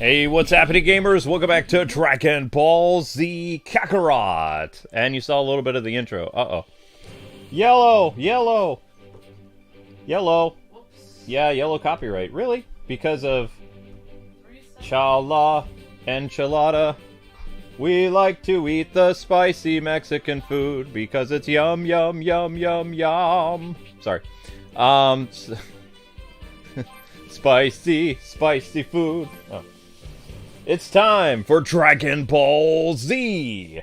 Hey, what's happening, gamers? Welcome back to Dragon Ball Z Kakarot. And you saw a little bit of the intro. Uh-oh. Yellow! Yellow! Yellow. Whoops. Yeah, yellow copyright. Really? Because of Chala Enchilada. We like to eat the spicy Mexican food because it's yum, yum, yum, yum, yum. Sorry. Spicy, spicy food. Oh. It's time for Dragon Ball Z!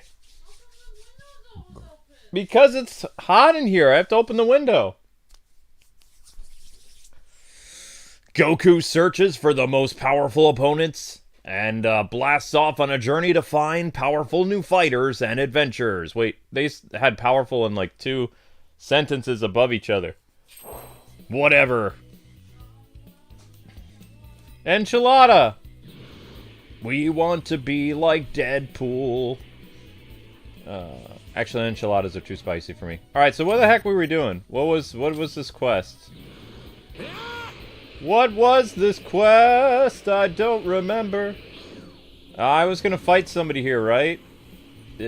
Because it's hot in here, I have to open the window. Goku searches for the most powerful opponents and blasts off on a journey to find powerful new fighters and adventures. Wait, they had powerful in like 2 sentences above each other. Whatever. Enchilada! We want to be like Deadpool. Actually, enchiladas are too spicy for me. Alright, so what the heck were we doing? What was this quest? What was this quest? I don't remember. I was gonna fight somebody here, right? Was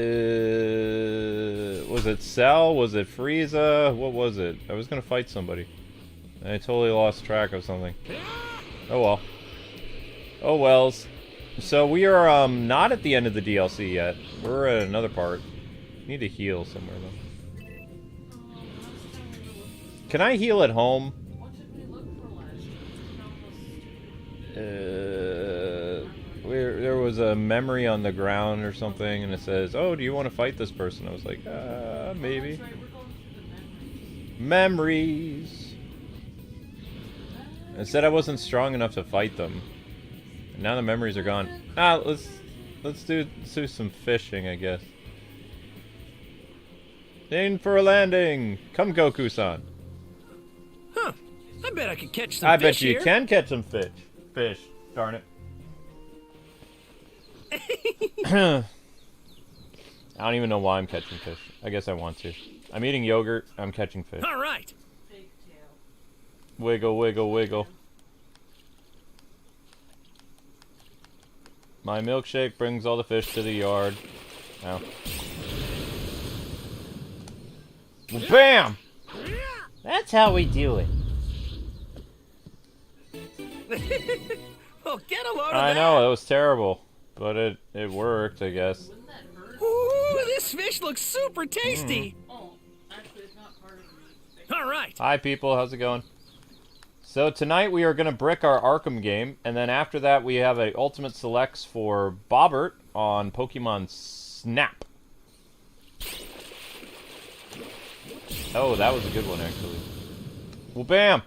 it Cell? Was it Frieza? What was it? I was gonna fight somebody. I totally lost track of something. Oh well. Oh wells. So we are not at the end of the DLC yet. We're at another part. Need to heal somewhere though. Can I heal at home? There was a memory on the ground or something, and it says, "Oh, do you want to fight this person?" I was like, maybe. Memories. It said I wasn't strong enough to fight them. Now the memories are gone. Let's do some fishing, I guess. In for a landing. Come, Goku-san. Huh. I bet I could catch some I fish bet you here. can catch some fish. Fish. Darn it. I don't even know why I'm catching fish. I guess I want to. I'm eating yogurt. I'm catching fish. All right. Wiggle, wiggle, wiggle. My milkshake brings all the fish to the yard. Ow. Well, bam! That's how we do it. Oh, get a load of I that. know, that was terrible. But it worked, I guess. Ooh, this fish looks super tasty. Oh, actually, it's not part of the All right. Hi, people. How's it going? So tonight we are going to brick our Arkham game, and then after that we have a Ultimate Selects for Bobbert on Pokemon Snap. Oh, that was a good one, actually. Well, bam!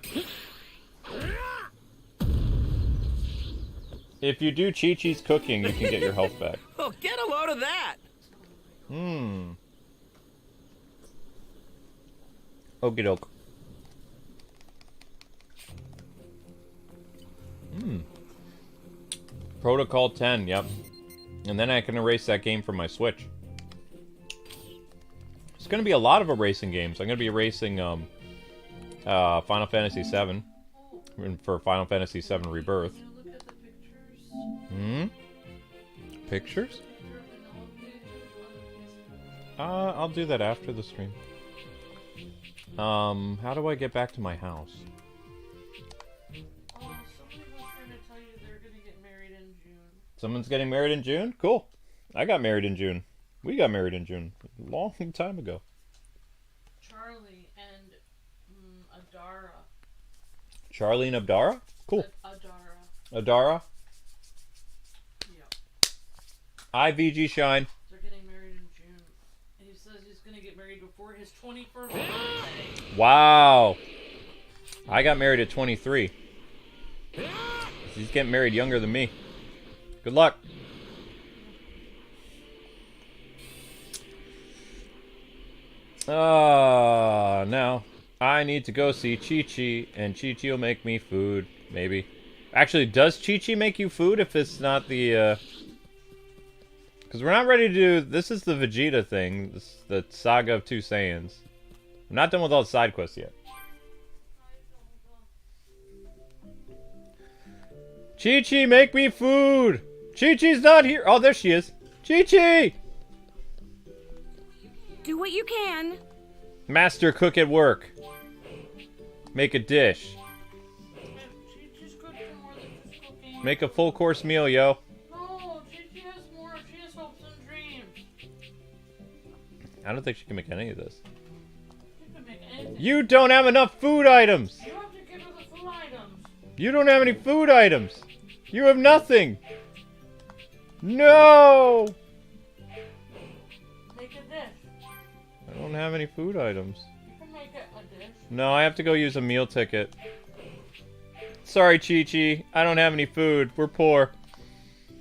If you do Chi-Chi's cooking, you can get your health back. Oh, get a load of that. Okie doke. Protocol 10, yep. And then I can erase that game from my Switch. It's going to be a lot of erasing games. I'm going to be erasing Final Fantasy VII for Final Fantasy VII Rebirth. Pictures? I'll do that after the stream. How do I get back to my house? Someone's getting married in June? Cool. I got married in June. We got married in June. A long time ago. Charlie and Adara. Charlie and Abdara? Cool. Adara. Adara? Yep. Hi, VG Shine. They're getting married in June. And he says he's gonna get married before his 21st birthday. Wow. I got married at 23. He's getting married younger than me. Good luck. Now I need to go see Chi-Chi, and Chi-Chi will make me food, maybe. Actually, does Chi-Chi make you food if it's not the, because we're not ready to do, this is the Vegeta thing, the Saga of Two Saiyans. I'm not done with all the side quests yet. Chi-Chi, make me food! Chi-Chi's not here! Oh, there she is! Chi-Chi! Do what you can. Master cook at work. Make a dish. She's good for more than just cooking. Make a full course meal, yo. No, she has more. She has hopes and dreams. I don't think she can make any of this. She can make anything. You don't have enough food items! You have to give her the food items. You don't have any food items! You have nothing! No! Make a dish. I don't have any food items. You can make it a dish. No, I have to go use a meal ticket. Sorry, Chi-Chi. I don't have any food. We're poor.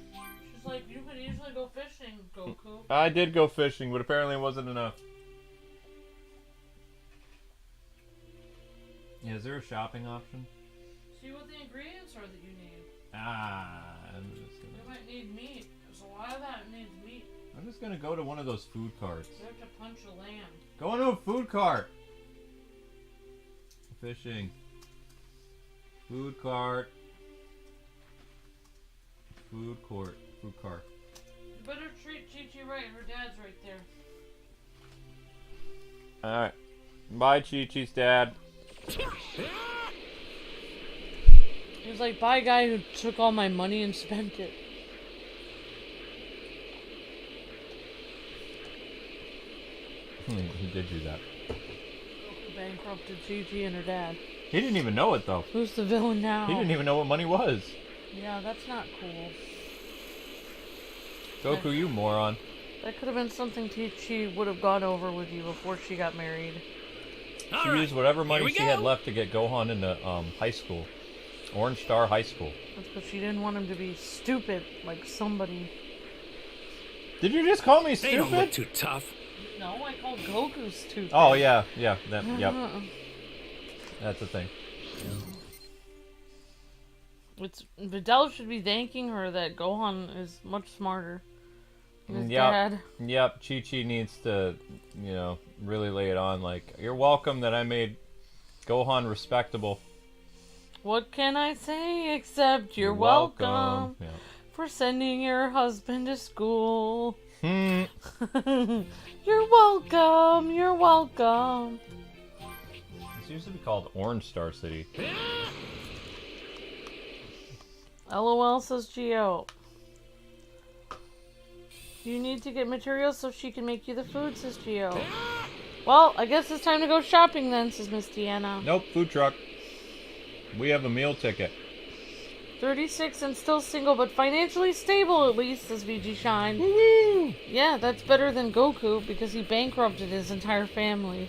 She's like, you could easily go fishing, Goku. I did go fishing, but apparently it wasn't enough. Yeah, is there a shopping option? See what the ingredients are that you need. I'm You might need meat. There's a lot of that needs meat. just gonna go to one of those food carts. You have to punch a lamb. Go into a food cart! Fishing. Food cart. Food court. Food cart. You better treat Chi-Chi right. Her dad's right there. Alright. Bye, Chi-Chi's dad. He was like, bye guy who took all my money and spent it. He did do that. Goku bankrupted Chi-Chi and her dad. He didn't even know it, though. Who's the villain now? He didn't even know what money was. Yeah, that's not cool. Goku, you moron. That could have been something Chi-Chi would have gone over with you before she got married. She used whatever money she had left to get Gohan into high school. Orange Star High School. That's because she didn't want him to be stupid like somebody. Did you just call me They don't look stupid? too tough. No, I called Goku stupid. Oh, yeah. Yep. That's the thing. Videl should be thanking her that Gohan is much smarter than his Yep. dad. Yep. Chi-Chi needs to, really lay it on. Like, you're welcome that I made Gohan respectable. What can I say except you're welcome Yeah. for sending your husband to school. Hmm. You're welcome. You're welcome. This used to be called Orange Star City. LOL, says Gio. You need to get materials so she can make you the food, says Gio. Well, I guess it's time to go shopping then, says Miss Deanna. Nope, food truck. We have a meal ticket. 36 and still single, but financially stable at least, says VG Shine. Woo! Yeah, that's better than Goku because he bankrupted his entire family.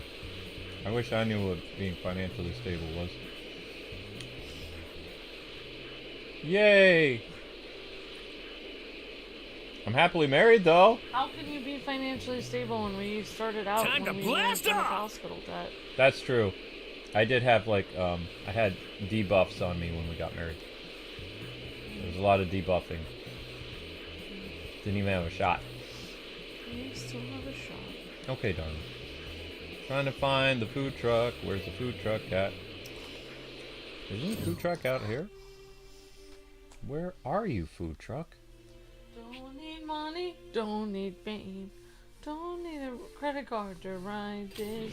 I wish I knew what being financially stable was. Yay! I'm happily married, though. How can you be financially stable when we started out Time when to we blast went to off! hospital debt? That's true. I did have, I had debuffs on me when we got married. There was a lot of debuffing. Didn't even have a shot. You still have a shot. Okay, darling. Trying to find the food truck. Where's the food truck at? Isn't the food truck out here? Where are you, food truck? Don't need money, don't need fame, don't need a credit card to ride this.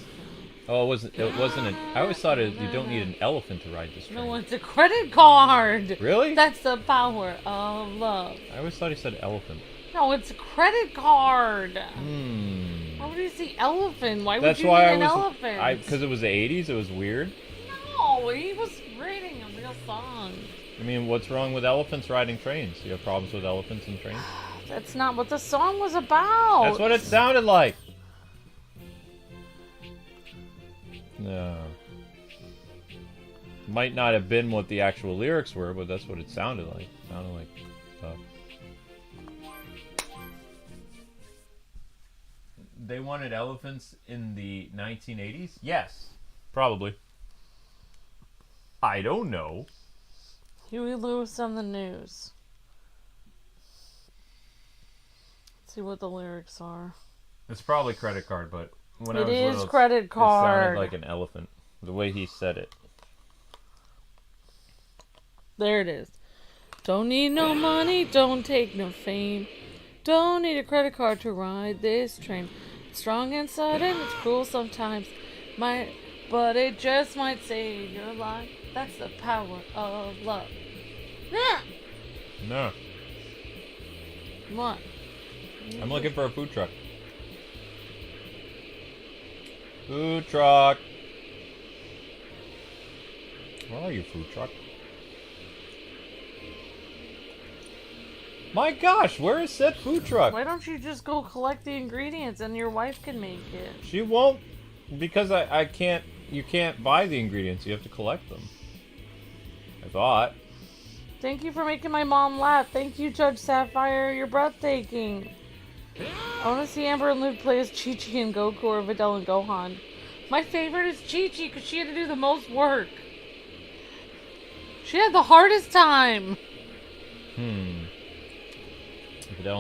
Oh, it wasn't I always thought you don't need an elephant to ride this train. No, it's a credit card. Really? That's the power of love. I always thought he said elephant. No, it's a credit card. Hmm. Why would you say elephant? Why would That's you why need an I was. elephant? Because it was the 80s. It was weird. No, he was reading a real song. I mean, what's wrong with elephants riding trains? Do you have problems with elephants and trains? That's not what the song was about. That's what it sounded like. No. Might not have been what the actual lyrics were, but that's what it sounded like. It sounded like stuff. They wanted elephants in the 1980s? Yes. Probably. I don't know. Huey Lewis on the news. Let's see what the lyrics are. It's probably credit card, but when I It was is little, credit it card. sounded like an elephant. The way he said it. There it is. Don't need no money, don't take no fame. Don't need a credit card to ride this train. It's strong and sudden, it's cruel sometimes. But it just might save your life. That's the power of love. Yeah. No. What? I'm looking for a food truck. Food truck. Where are you, food truck? My gosh, where is said food truck? Why don't you just go collect the ingredients and your wife can make it? She won't, because I can't, you can't buy the ingredients, you have to collect them. I thought. Thank you for making my mom laugh. Thank you, Judge Sapphire. You're breathtaking. I want to see Amber and Luke play as Chi-Chi and Goku or Videl and Gohan. My favorite is Chi-Chi because she had to do the most work. She had the hardest time. Videl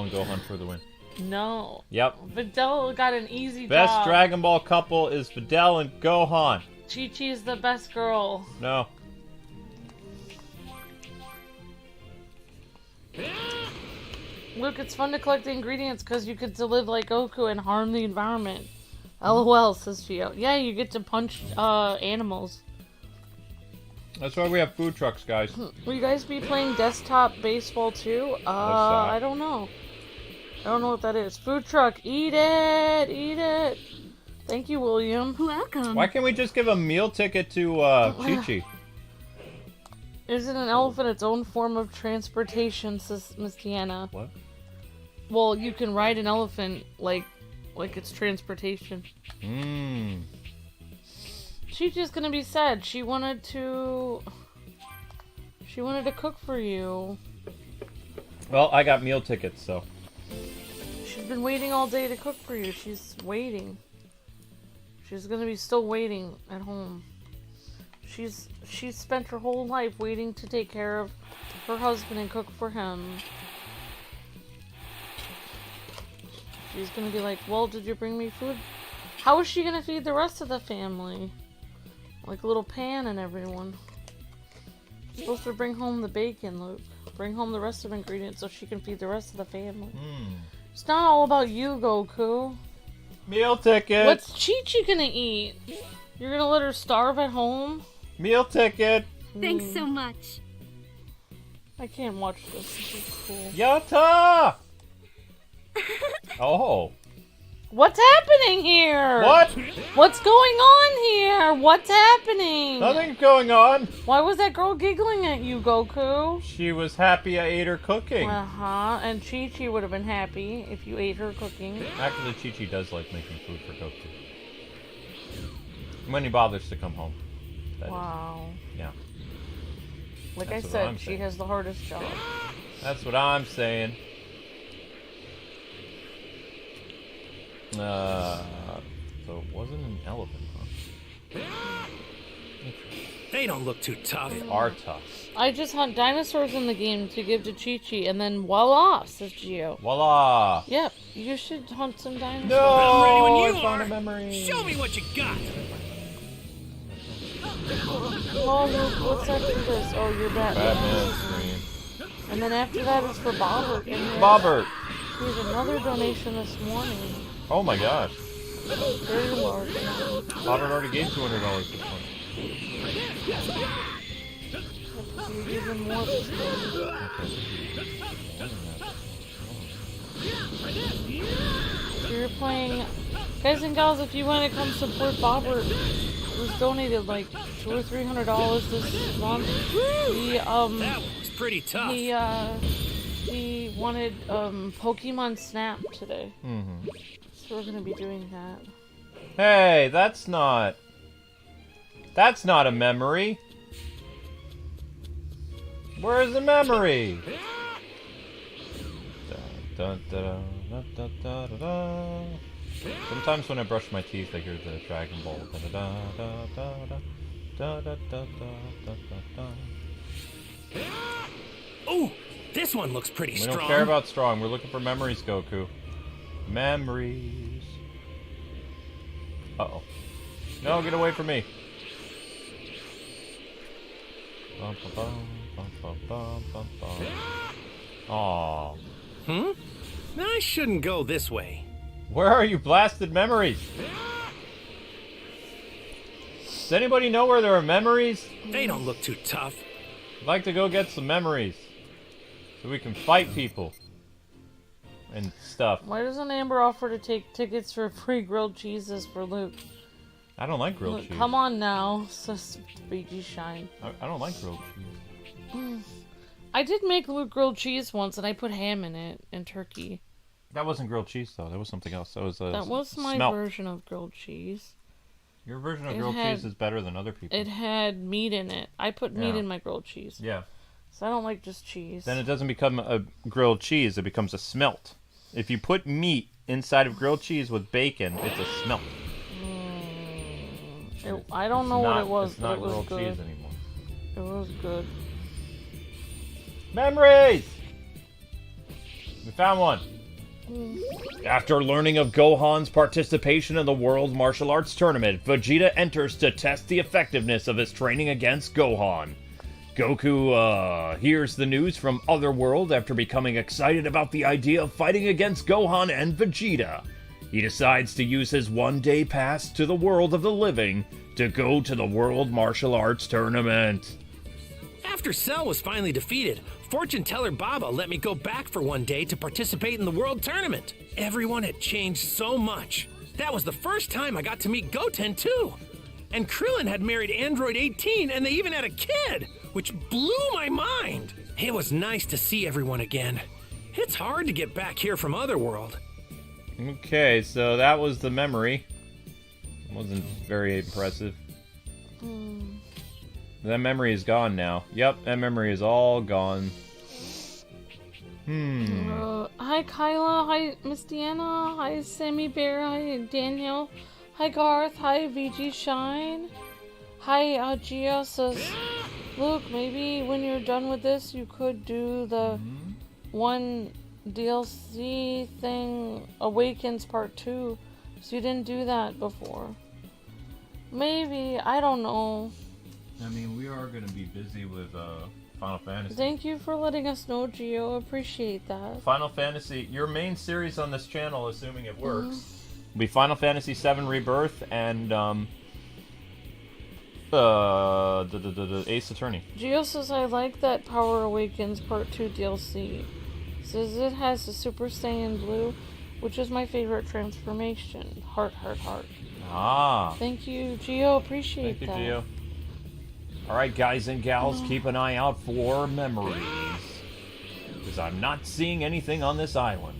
and Gohan for the win. No. Yep. Videl got an easy Best job. Dragon Ball couple is Videl and Gohan. Chi-Chi is the best girl. No. Luke, it's fun to collect the ingredients because you get to live like Goku and harm the environment. LOL, says Gio. Yeah, you get to punch animals. That's why we have food trucks, guys. Will you guys be playing desktop baseball too? I don't know. I don't know what that is. Food truck, eat it, eat it. Thank you, William. Welcome. Why can't we just give a meal ticket to Chi-Chi? Isn't an elephant its own form of transportation, says Miss Deanna. What? Well, you can ride an elephant like it's transportation. She's just gonna be sad. She wanted to cook for you. Well, I got meal tickets, so. She's been waiting all day to cook for you. She's waiting. She's gonna be still waiting at home. She's spent her whole life waiting to take care of her husband and cook for him. She's gonna be like, well, did you bring me food? How is she gonna feed the rest of the family? Like little Pan and everyone. She's supposed to bring home the bacon, Luke. Bring home the rest of the ingredients so she can feed the rest of the family. It's not all about you, Goku. Meal ticket! What's Chi-Chi gonna eat? You're gonna let her starve at home? Meal ticket! Thanks so much. I can't watch this. This is cool. Yatta! Oh. What's happening here? What? What's going on here? What's happening? Nothing's going on. Why was that girl giggling at you, Goku? She was happy I ate her cooking. Uh-huh. And Chi-Chi would have been happy if you ate her cooking. Actually, Chi-Chi does like making food for Goku. When he bothers to come home. That is. Wow. Yeah. Like That's I what said, I'm she saying. has the hardest job. That's what I'm saying. So it wasn't an elephant, huh? They don't look too tough. They are tough. I just hunt dinosaurs in the game to give to Chi-Chi, and then voila, says Gio. Voila! Yep, you should hunt some dinosaurs. No! I'm ready when you I found are. a memory. Show me what you got. Oh, Luke, what's after this? Oh, you're Batman. Batman screen. And then after that is for Bobbert. Bobbert! He has another donation this morning. Oh my gosh. Very large. Bobbert already gave $200 this month. You give him more this morning. So you're playing... Guys and gals, if you want to come support Bobbert, who's donated like $200 or $300 this month, That was pretty tough. he wanted Pokemon Snap today. Mm-hmm. So we're gonna be doing that. Hey, that's not a memory. Where's the memory? Sometimes when I brush my teeth, I hear the Dragon Ball. Ooh, this one looks pretty We strong. don't care about strong. We're looking for memories, Goku. Memories. Uh-oh. No, get away from me. Aww. I shouldn't go this way. Where are you, blasted memories? Does anybody know where there are memories? They don't look too tough. I'd like to go get some memories. So we can fight people. And stuff. Why doesn't Amber offer to take tickets for free grilled cheeses for Luke? I don't like grilled Luke, cheese. come on now, says BG Shine. I don't like grilled cheese. I did make Luke grilled cheese once, and I put ham in it and turkey. That wasn't grilled cheese, though. That was something else. That was my smelt. version of grilled cheese. Your version of grilled cheese is better than other people's. It had meat in it. I put meat Yeah. in my grilled cheese. Yeah. So I don't like just cheese. Then it doesn't become a grilled cheese. It becomes a smelt. If you put meat inside of grilled cheese with bacon, it's a smelt. I don't know what it was, It's but not it was grilled good. cheese anymore. It was good. Memories! We found one. After learning of Gohan's participation in the World Martial Arts Tournament, Vegeta enters to test the effectiveness of his training against Gohan. Goku hears the news from Otherworld after becoming excited about the idea of fighting against Gohan and Vegeta. He decides to use his one-day pass to the world of the living to go to the World Martial Arts Tournament. After Cell was finally defeated, fortune teller Baba let me go back for one day to participate in the world tournament. Everyone had changed so much. That was the first time I got to meet Goten too. And Krillin had married Android 18 and they even had a kid, which blew my mind. It was nice to see everyone again. It's hard to get back here from Otherworld. Okay, so that was the memory. Wasn't very impressive. That memory is gone now. Yep, that memory is all gone. Hi Kyla, hi Miss Deanna, hi Sammy Bear, hi Daniel, hi Garth, hi VG Shine, hi Gia says, Luke, maybe when you're done with this you could do the one DLC thing, Awakens Part 2, so you didn't do that before. Maybe, I don't know. I mean, we are going to be busy with Final Fantasy. Thank you for letting us know, Gio. Appreciate that. Final Fantasy, your main series on this channel, assuming it works, will be Final Fantasy VII Rebirth and Ace Attorney. Gio says, I like that Power Awakens Part 2 DLC. Says it has the Super Saiyan Blue, which is my favorite transformation. Heart, heart, heart. Ah. Thank you, Gio. Appreciate Thank you, that. Gio. Alright, guys and gals, keep an eye out for memories. Because I'm not seeing anything on this island.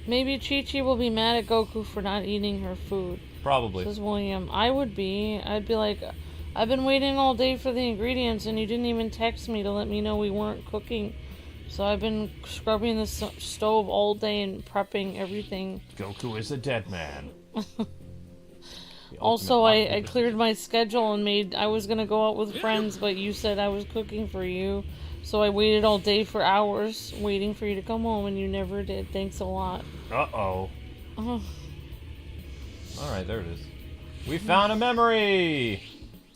Maybe Chi-Chi will be mad at Goku for not eating her food. Probably. Says William. I would be. I'd be like, I've been waiting all day for the ingredients and you didn't even text me to let me know we weren't cooking. So I've been scrubbing the stove all day and prepping everything. Goku is a dead man. Also, I cleared my schedule and I was gonna go out with friends, but you said I was cooking for you. So I waited all day for hours, waiting for you to come home, and you never did. Thanks a lot. Uh-oh. Alright, there it is. We found a memory!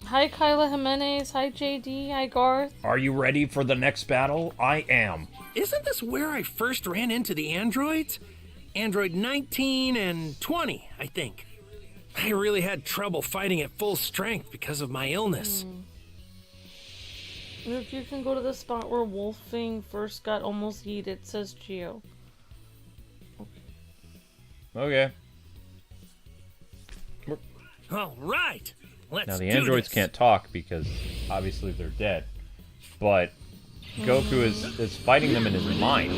Hi, Kyla Jimenez. Hi, JD. Hi, Garth. Are you ready for the next battle? I am. Isn't this where I first ran into the androids? Android 19 and 20, I think. I really had trouble fighting at full strength because of my illness. Luke, you can go to the spot where Wolfing first got almost yeeted, says Gio. Okay. All right, let's Now, the do androids this. can't talk because obviously they're dead. But Goku is fighting them in his mind.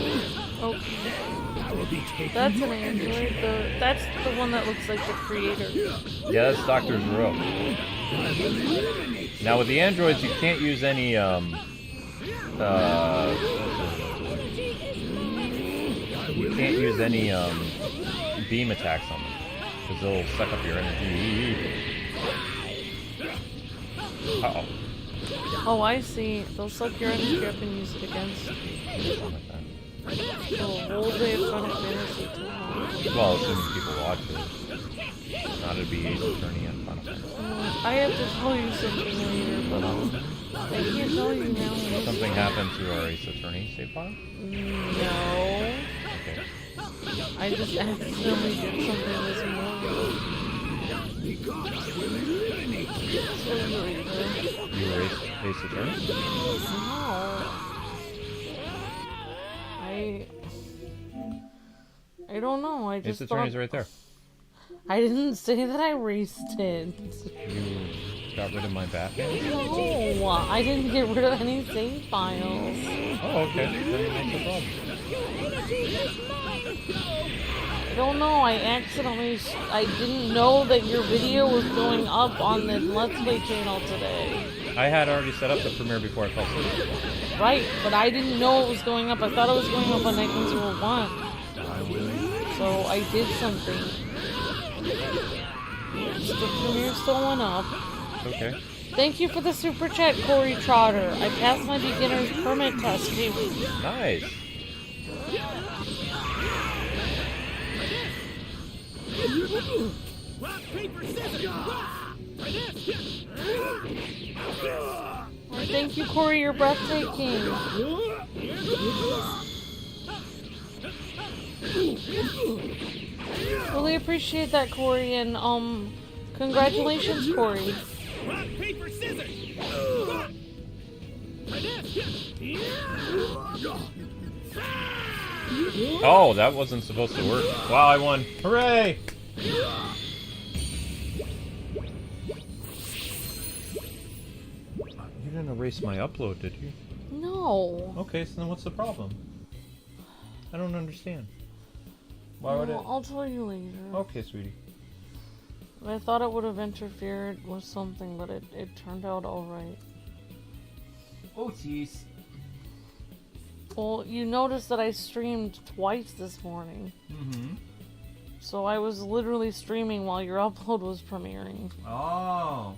Okay. That's an android. That's the one that looks like the creator. Yeah, that's Dr. Zero. Now, with the androids, you can't use any, you can't use any, beam attacks on them. Because they'll suck up your energy. Uh-oh. Oh, I see. They'll suck your energy up and use it against you. The whole day of Final Fantasy tomorrow. Well, assuming people watch it. Not to be Ace Attorney and Final Fantasy. I have to tell you something later, but I can't tell you now. Something happened to our Ace Attorney save file? No. Okay. I just accidentally did something this morning. You were Ace Attorney? No. I don't know. I just Ace thought... Attorney's right there. I didn't say that I raced it. You got rid of my Batman? No, I didn't get rid of any save files. Oh, okay. Then what's the problem? I don't know, I didn't know that your video was going up on the Let's Play channel today. I had already set up the premiere before I fell asleep. Right, but I didn't know it was going up. I thought it was going up on Night 101. So I did something. The premiere still went up. Okay. Thank you for the super chat, Corey Trotter. I passed my beginner's permit test. Nice. Thank you, Corey. You're breathtaking. Really appreciate that, Corey, and congratulations, Corey. Rock, paper, scissors! Oh, that wasn't supposed to work. Wow, I won. Hooray! You didn't erase my upload, did you? No. Okay, so then what's the problem? I don't understand. Why would it? I'll tell you later. Okay, sweetie. I thought it would have interfered with something, but it turned out alright. Oh, jeez. Well, you noticed that I streamed twice this morning. Mm-hmm. So I was literally streaming while your upload was premiering. Oh.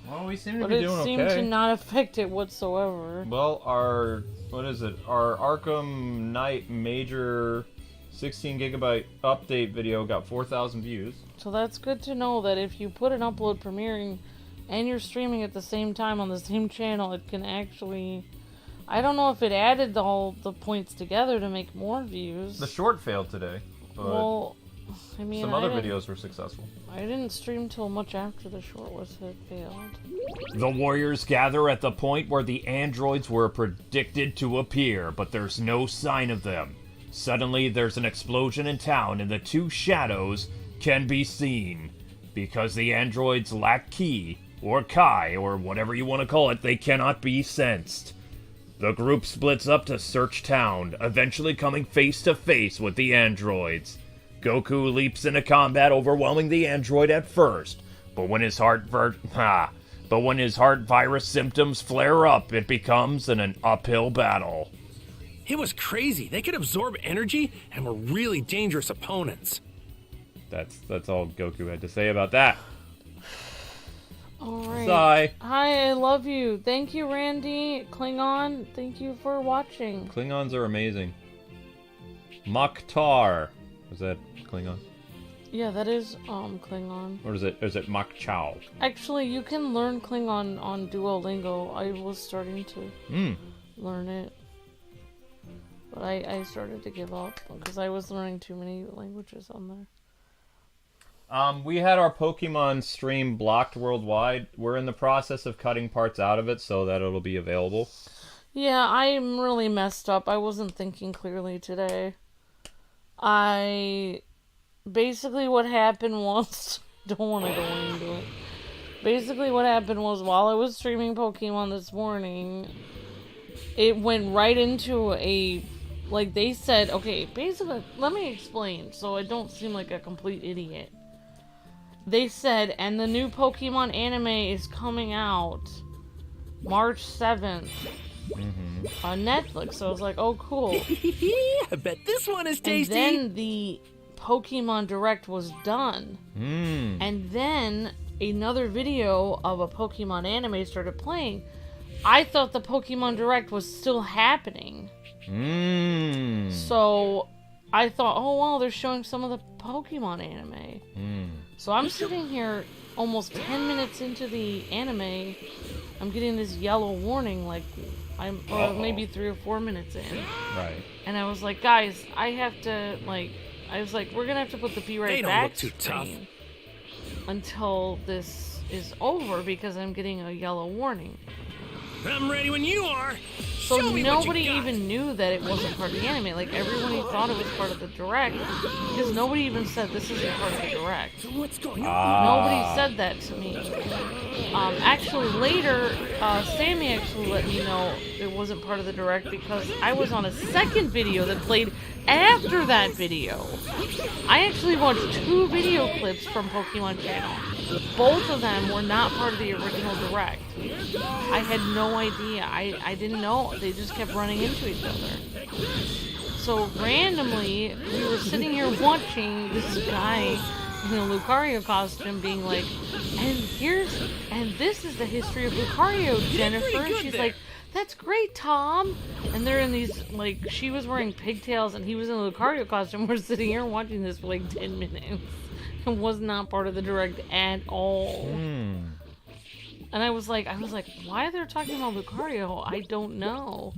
Well, we seem to But be it doing seemed okay. to not affect it whatsoever. Well, our Arkham Knight major 16 gigabyte update video got 4,000 views. So that's good to know that if you put an upload premiering and you're streaming at the same time on the same channel, it can actually... I don't know if it added all the points together to make more views. The short failed today, but well, I mean, some other videos were successful. I didn't stream till much after the short failed. The warriors gather at the point where the androids were predicted to appear, but there's no sign of them. Suddenly, there's an explosion in town, and the two shadows can be seen. Because the androids lack ki, or kai, or whatever you want to call it, they cannot be sensed. The group splits up to search town, eventually coming face to face with the androids. Goku leaps into combat, overwhelming the android at first, but when his heart virus symptoms flare up, it becomes an uphill battle. It was crazy. They could absorb energy and were really dangerous opponents. That's all Goku had to say about that. Alright. Sigh. Hi, I love you. Thank you, Randy. Klingon, thank you for watching. Klingons are amazing. Maktar. Is that Klingon? Yeah, that is Klingon. Or is it Makchao? Actually, you can learn Klingon on Duolingo. I was starting to learn it. But I started to give up because I was learning too many languages on there. We had our Pokemon stream blocked worldwide. We're in the process of cutting parts out of it so that it'll be available. Yeah, I'm really messed up. I wasn't thinking clearly today. Basically what happened was... don't want to go into it. Basically what happened was while I was streaming Pokemon this morning, it went right into a... Like they said, okay, basically, let me explain so I don't seem like a complete idiot. They said, and the new Pokemon anime is coming out March 7th on Netflix. So I was like, oh, cool. I bet this one is tasty. And then the Pokemon Direct was done. And then another video of a Pokemon anime started playing. I thought the Pokemon Direct was still happening. So I thought, oh, well, they're showing some of the Pokemon anime. So I'm sitting here almost 10 minutes into the anime, I'm getting this yellow warning, like, or maybe 3 or 4 minutes in. Right. And I was like, guys, I have to, like, I was like, we're gonna have to put the Be Right They don't Back look too tough. screen until this is over because I'm getting a yellow warning. I'm ready when you are. So Show me nobody what you got. even knew that it wasn't part of the anime. Like, everyone thought it was part of the direct because nobody even said this isn't part of the direct. What's going on? Nobody said that to me. Actually, later, Sammy actually let me know it wasn't part of the direct because I was on a second video that played after that video. I actually watched 2 video clips from Pokemon Channel. Both of them were not part of the original direct. I had no idea. I didn't know. They just kept running into each other. So randomly, we were sitting here watching this guy in a Lucario costume being like, and this is the history of Lucario, Jennifer. And she's like, that's great, Tom. And they're in these, like, she was wearing pigtails and he was in a Lucario costume. We're sitting here watching this for like 10 minutes. It was not part of the direct at all. And I was like, why are they talking about Lucario? I don't know.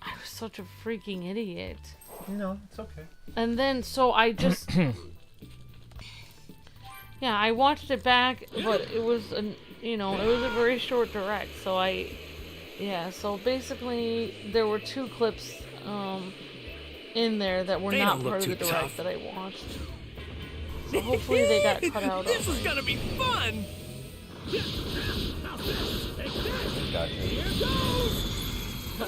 I was such a freaking idiot. No, it's okay. And then, so I just... yeah, I watched it back, but it was, it was a very short direct, so so basically, there were 2 clips, in there that were They not don't look part of the too direct tough. that I watched. So hopefully they got cut out. This is gonna be fun. Gotcha.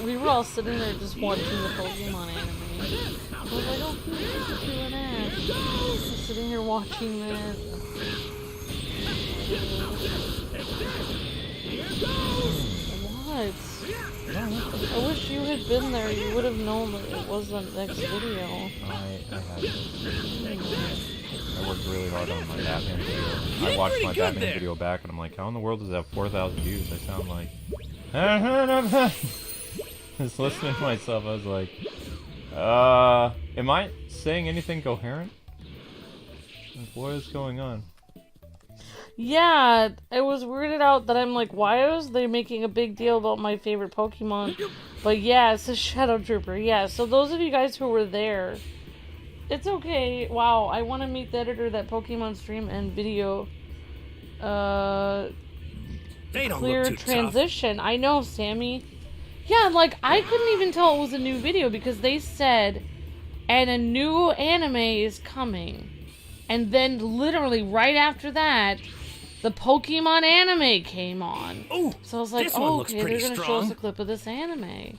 We were all sitting there just watching the Pokemon anime. I was like, oh, who's doing that? I was sitting here watching that. What? I wish you had been there. You would have known that it was the next video. I had this. I worked really hard on my Batman video. I did watched pretty my good Batman there. video back and I'm like, how in the world does that have 4,000 views? I sound like... Just listening to myself, I was like, am I saying anything coherent? Like, what is going on? Yeah, it was weirded out that I'm like, why was they making a big deal about my favorite Pokemon? But yeah, it's a Shadow Trooper. Yeah, so those of you guys who were there, it's okay. Wow, I want to meet the editor of that Pokemon stream and video. They don't Clear look too tough. transition. I know, Sammy. Yeah, like, I couldn't even tell it was a new video because they said, and a new anime is coming. And then literally right after that, the Pokemon anime came on. Ooh, So I was like, this one oh, looks okay, pretty they're going to show us strong. a clip of this anime.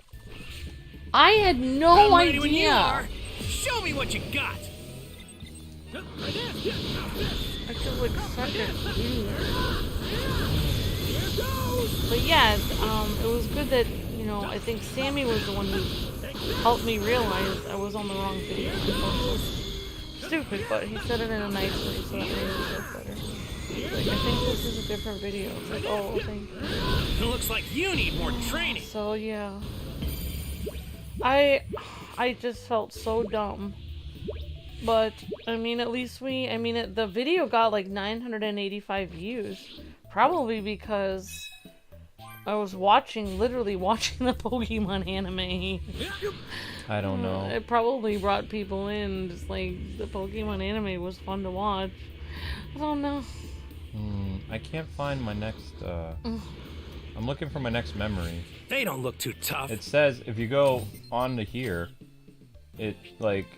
I had no I'm ready when you idea. are. Show me what you got. I feel like such a dude. But yeah, it was good that, I think Sammy was the one who helped me realize I was on the wrong video. I felt so stupid, but he said it in a nice way, so that made me feel better. Like, I think this is a different video. It's like, oh, thank you. It looks like you need more training. So yeah, I just felt so dumb. But I mean, at least the video got like 985 views, probably because I was literally watching the Pokemon anime. I don't know. It probably brought people in, just like the Pokemon anime was fun to watch. I don't know. I can't find my next, I'm looking for my next memory. They don't look too tough. It says if you go on to here, it, like,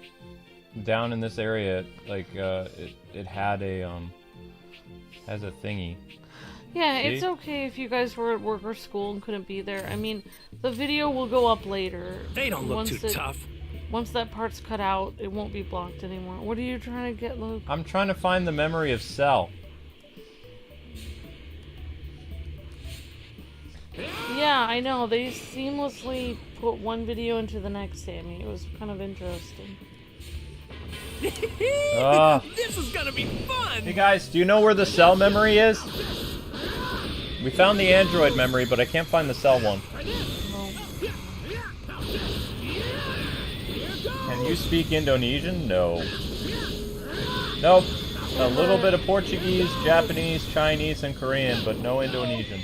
down in this area, like, it had a, has a thingy. Yeah, See? it's okay if you guys were at work or school and couldn't be there. I mean, the video will go up later. They don't look too tough. Once that part's cut out, it won't be blocked anymore. What are you trying to get, Luke? I'm trying to find the memory of Cell. Yeah, I know. They seamlessly put one video into the next, Sammy. It was kind of interesting. This is gonna be fun. Hey guys, do you know where the Cell memory is? We found the Android memory, but I can't find the Cell one. Can you speak Indonesian? No. Nope. A little bit of Portuguese, Japanese, Chinese, and Korean, but no Indonesian.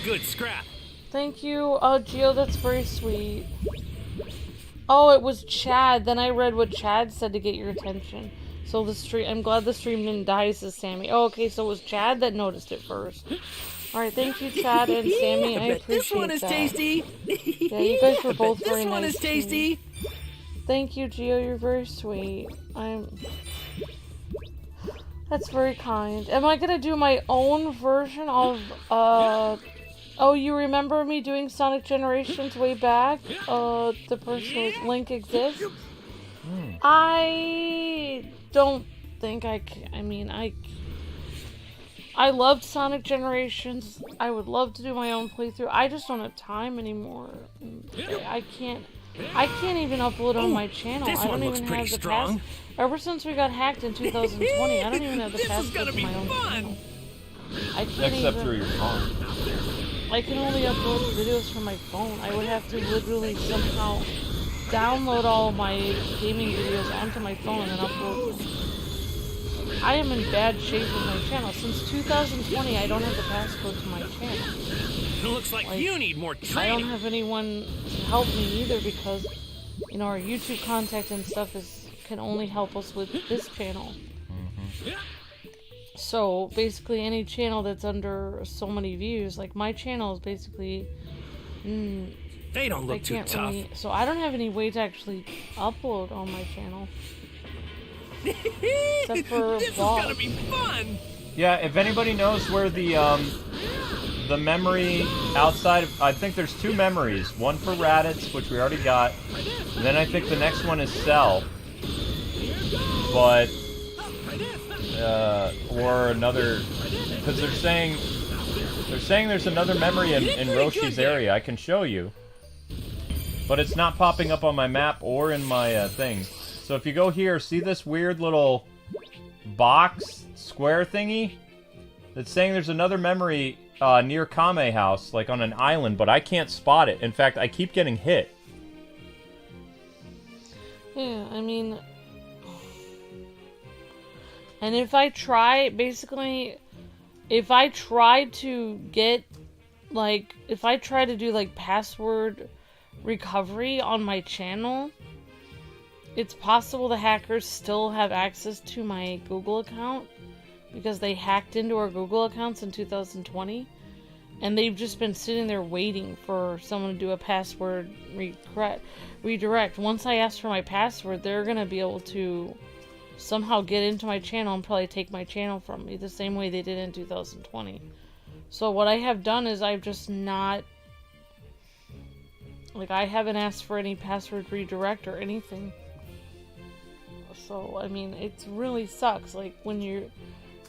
good scrap. Thank you, Gio, that's very sweet. Oh, it was Chad. Then I read what Chad said to get your attention. So the stream, I'm glad the stream didn't die, says Sammy. Oh, okay, so it was Chad that noticed it first. Alright, thank you, Chad and Sammy. I appreciate this one is that. tasty. Yeah, you guys were both very This one nice is to me. tasty. Thank you, Gio. You're very sweet. That's very kind. Am I gonna do my own version of, Oh, you remember me doing Sonic Generations way back? The person with Link exists? I don't think I can. I mean, I loved Sonic Generations. I would love to do my own playthrough. I just don't have time anymore. I can't even upload on my channel. This I one don't looks even pretty have the strong. Ever since we got hacked in 2020, I don't even have the This is password gonna to be my own fun. channel. I can't Except even. through your phone. I can only upload videos from my phone. I would have to literally somehow download all of my gaming videos onto my phone and then upload them. I am in bad shape with my channel. Since 2020, I don't have the passcode to my channel. It looks like you need more I don't training. have anyone to help me either because, you know, our YouTube contact and stuff can only help us with this channel. So basically any channel that's under so many views, like my channel is basically, They don't I look too can't tough. really, so I don't have any way to actually upload on my channel. Except for This is vlogs. gonna be fun. Yeah, if anybody knows where the memory outside of, I think there's 2 memories. One for Raditz, which we already got. And then I think the next one is Cell. But or another, because they're saying there's another memory in Roshi's area. I can show you, but it's not popping up on my map or in my thing. So if you go here, see this weird little box square thingy? It's saying there's another memory near Kame House, like on an island, but I can't spot it. In fact, I keep getting hit. Yeah, I mean, and if I try, basically, if I try to get, like, if I try to do, like, password recovery on my channel, it's possible the hackers still have access to my Google account because they hacked into our Google accounts in 2020, and they've just been sitting there waiting for someone to do a password redirect. Once I ask for my password, they're gonna be able to somehow get into my channel and probably take my channel from me the same way they did in 2020. So what I have done is I've just not, like, I haven't asked for any password redirect or anything. So I mean, it really sucks, like, when you're,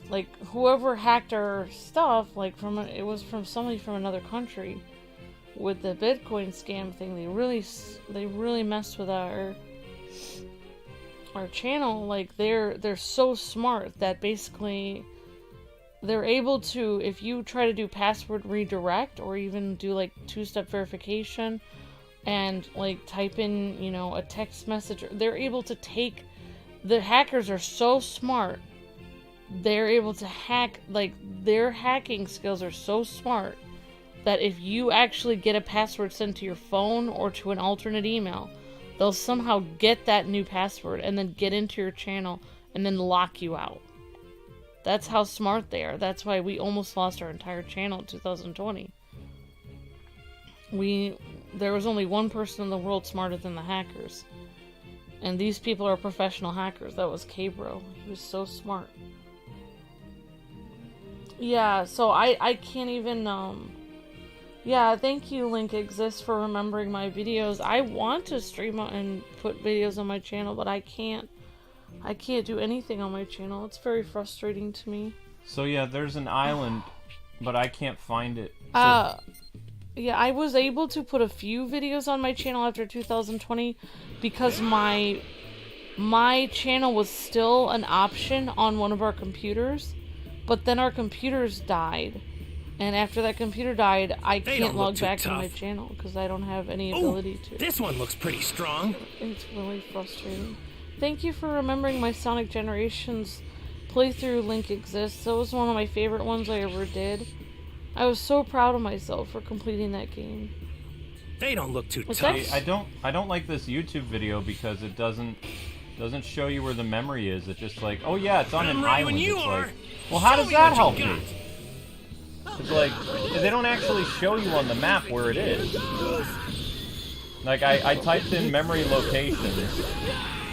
like, whoever hacked our stuff, like, it was from somebody from another country with the Bitcoin scam thing. They really messed with our channel. Like, they're so smart that basically they're able to, if you try to do password redirect or even do like 2-step verification and like type in, you know, a text message, they're able to take, the hackers are so smart, they're able to hack, like, their hacking skills are so smart that if you actually get a password sent to your phone or to an alternate email, they'll somehow get that new password and then get into your channel and then lock you out. That's how smart they are. That's why we almost lost our entire channel in 2020. There was only one person in the world smarter than the hackers. And these people are professional hackers. That was K-Bro. He was so smart. Yeah, so I can't even, yeah, thank you, Link Exists, for remembering my videos. I want to stream and put videos on my channel, but I can't. I can't do anything on my channel. It's very frustrating to me. So yeah, there's an island, but I can't find it. Yeah, I was able to put a few videos on my channel after 2020 because my channel was still an option on one of our computers, but then our computers died. And after that computer died, I can't log back to my channel because I don't have any ability to. This one looks pretty strong. It's really frustrating. Thank you for remembering my Sonic Generations playthrough. Link Exists. That was one of my favorite ones I ever did. I was so proud of myself for completing that game. They don't look too What's tough. that? I don't like this YouTube video because it doesn't show you where the memory is. It's just like, oh yeah, it's on I'm an ready island. when you It's are. like, well, how Show does me that what help you me? It's like they don't actually show you on the map where it is. Like I typed in memory locations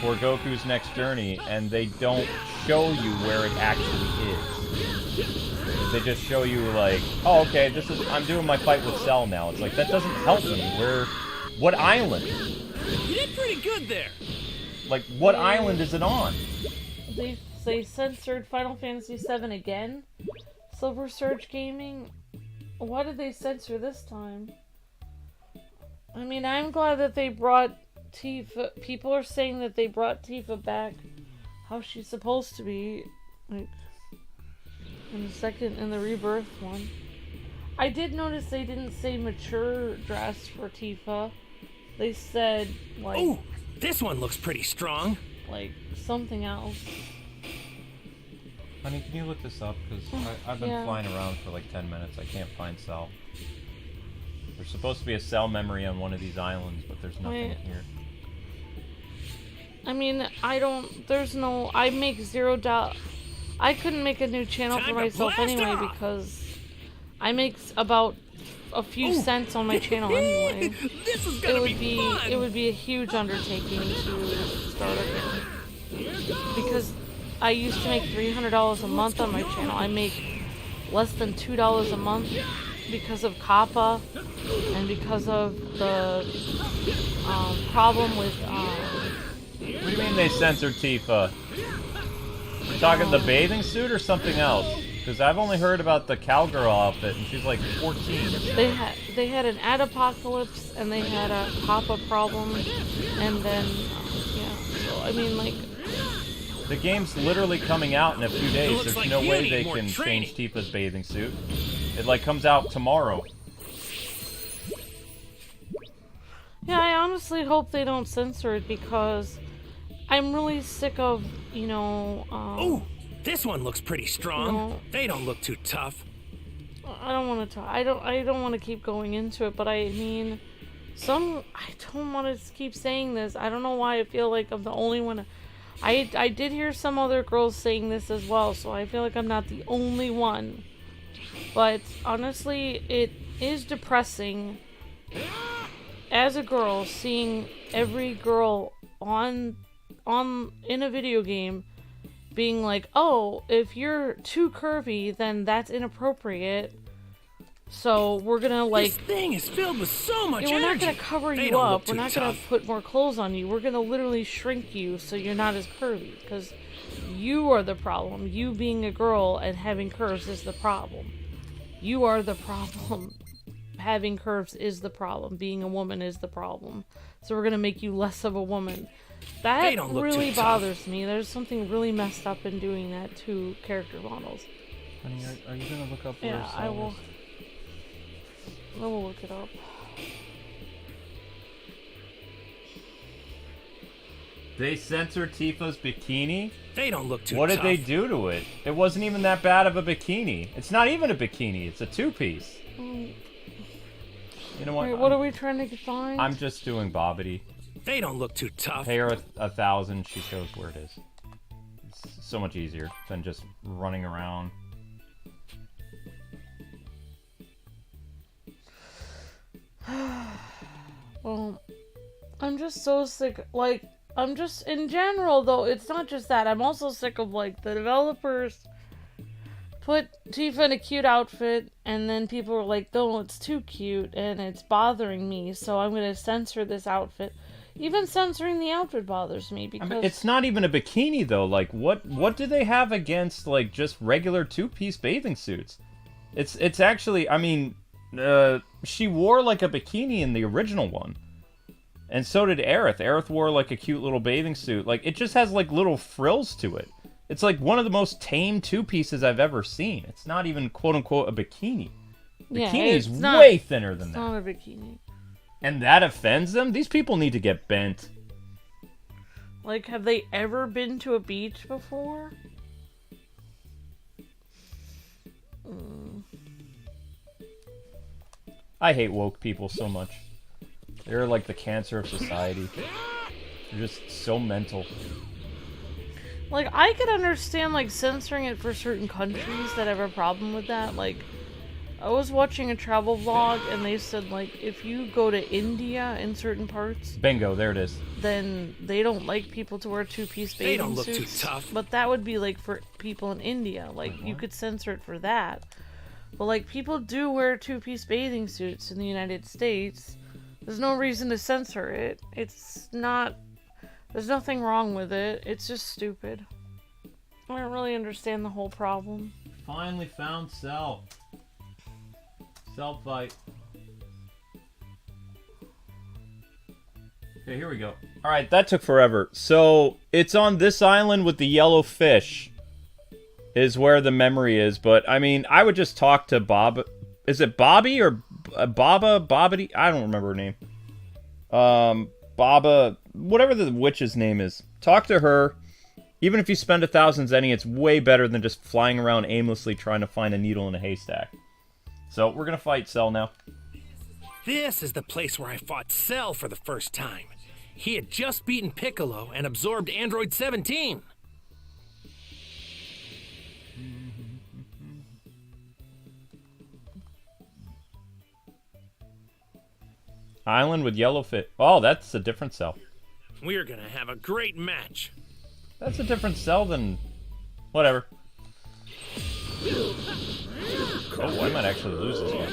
for Goku's next journey, and they don't show you where it actually is. They just show you like, oh, okay, I'm doing my fight with Cell now. It's like that doesn't help me. What island? You did pretty good there. Like what island is it on? They censored Final Fantasy VII again. Silver Surge Gaming. Why did they censor this time? I mean, I'm glad that they brought Tifa. People are saying that they brought Tifa back how she's supposed to be, like in the Rebirth one. I did notice they didn't say mature dress for Tifa. They said like, Ooh, this one looks pretty strong. like something else. Honey, can you look this up? Because I've been Yeah. flying around for like 10 minutes. I can't find Cell. There's supposed to be a Cell memory on one of these islands, but there's nothing Wait. here. I mean, I make $0. I couldn't make a new channel Time for to myself blast anyway off! because I make about a few cents on my channel anyway. This is gonna be fun. It would be a huge undertaking to start again. Because I used to make $300 a month on my channel. I make less than $2 a month because of Kappa and because of the problem with What do you mean they censored Tifa? You're talking the bathing suit or something else? Because I've only heard about the cowgirl outfit, and she's like 14. they had an ad-apocalypse and they had a Kappa problem, and then yeah. So I mean, like, The game's literally coming out in a few days. looks There's like no you way need they more can training. change Tifa's bathing suit. It like comes out tomorrow. yeah. I honestly hope they don't censor it because I'm really sick of Ooh, this one looks pretty strong. No. They don't look too tough. I don't want to talk. I don't want to keep going into it, but I mean, I don't want to keep saying this. I don't know why I feel like I'm the only one. I did hear some other girls saying this as well, so I feel like I'm not the only one. But honestly, it is depressing as a girl seeing every girl in a video game being like, oh, if you're too curvy, then that's inappropriate. So we're gonna This thing is filled with so much we're not energy. gonna cover They you don't look up. We're too not gonna tough. put more clothes on you. We're gonna literally shrink you so you're not as curvy. Because you are the problem. You being a girl and having curves is the problem. You are the problem. Having curves is the problem. Being a woman is the problem. So we're gonna make you less of a woman. That They don't look really too tough. bothers me. There's something really messed up in doing that to character models. Honey, are you gonna look up where Yeah, Cell I will. is? I will look it up. They censored Tifa's bikini? They don't look too What tough. did they do to it? It wasn't even that bad of a bikini. It's not even a bikini. It's a two-piece. You know what? Wait, what are we trying to find? I'm just doing Bobbity. They don't look too tough. Pay her 1,000. She shows where it is. It's so much easier than just running around. Well, I'm just so sick. Like, I'm just in general though. It's not just that. I'm also sick of like the developers put Tifa in a cute outfit, and then people are like, "No, it's too cute, and it's bothering me, so I'm gonna censor this outfit." Even censoring the outfit bothers me because I mean, it's not even a bikini though. Like, what do they have against like just regular two-piece bathing suits? It's actually, I mean, she wore like a bikini in the original one, and so did Aerith. Aerith wore like a cute little bathing suit. Like, it just has like little frills to it. It's like one of the most tame two-pieces I've ever seen. It's not even quote-unquote a bikini. yeah, Bikini's it's not, way thinner than it's that. not a bikini. And that offends them? These people need to get bent. Like, have they ever been to a beach before? I hate woke people so much. They're like the cancer of society. They're just so mental. Like, I could understand, like, censoring it for certain countries that have a problem with that. Like, I was watching a travel vlog, and they said, like, if you go to India in certain parts... Bingo, there it is. Then they don't like people to wear two-piece bathing They don't look suits. too tough. But that would be, like, for people in India. Like, you could censor it for that. But, like, people do wear two-piece bathing suits in the United States. There's no reason to censor it. It's not... There's nothing wrong with it. It's just stupid. I don't really understand the whole problem. Finally found Cell. Cell fight. Okay, here we go. Alright, that took forever. So, it's on this island with the yellow fish. Is where the memory is. But, I mean, I would just talk to Bob. Is it Bobby or Baba? Bobbity? I don't remember her name. Baba, whatever the witch's name is. Talk to her. Even if you spend 1,000 zenny, it's way better than just flying around aimlessly trying to find a needle in a haystack. So, we're gonna fight Cell now. This is the place where I fought Cell for the first time. He had just beaten Piccolo and absorbed Android 17. Island with yellow fit. Oh, that's a different Cell. We're gonna have a great match. That's a different Cell than... Whatever. Oh, I might actually lose this one.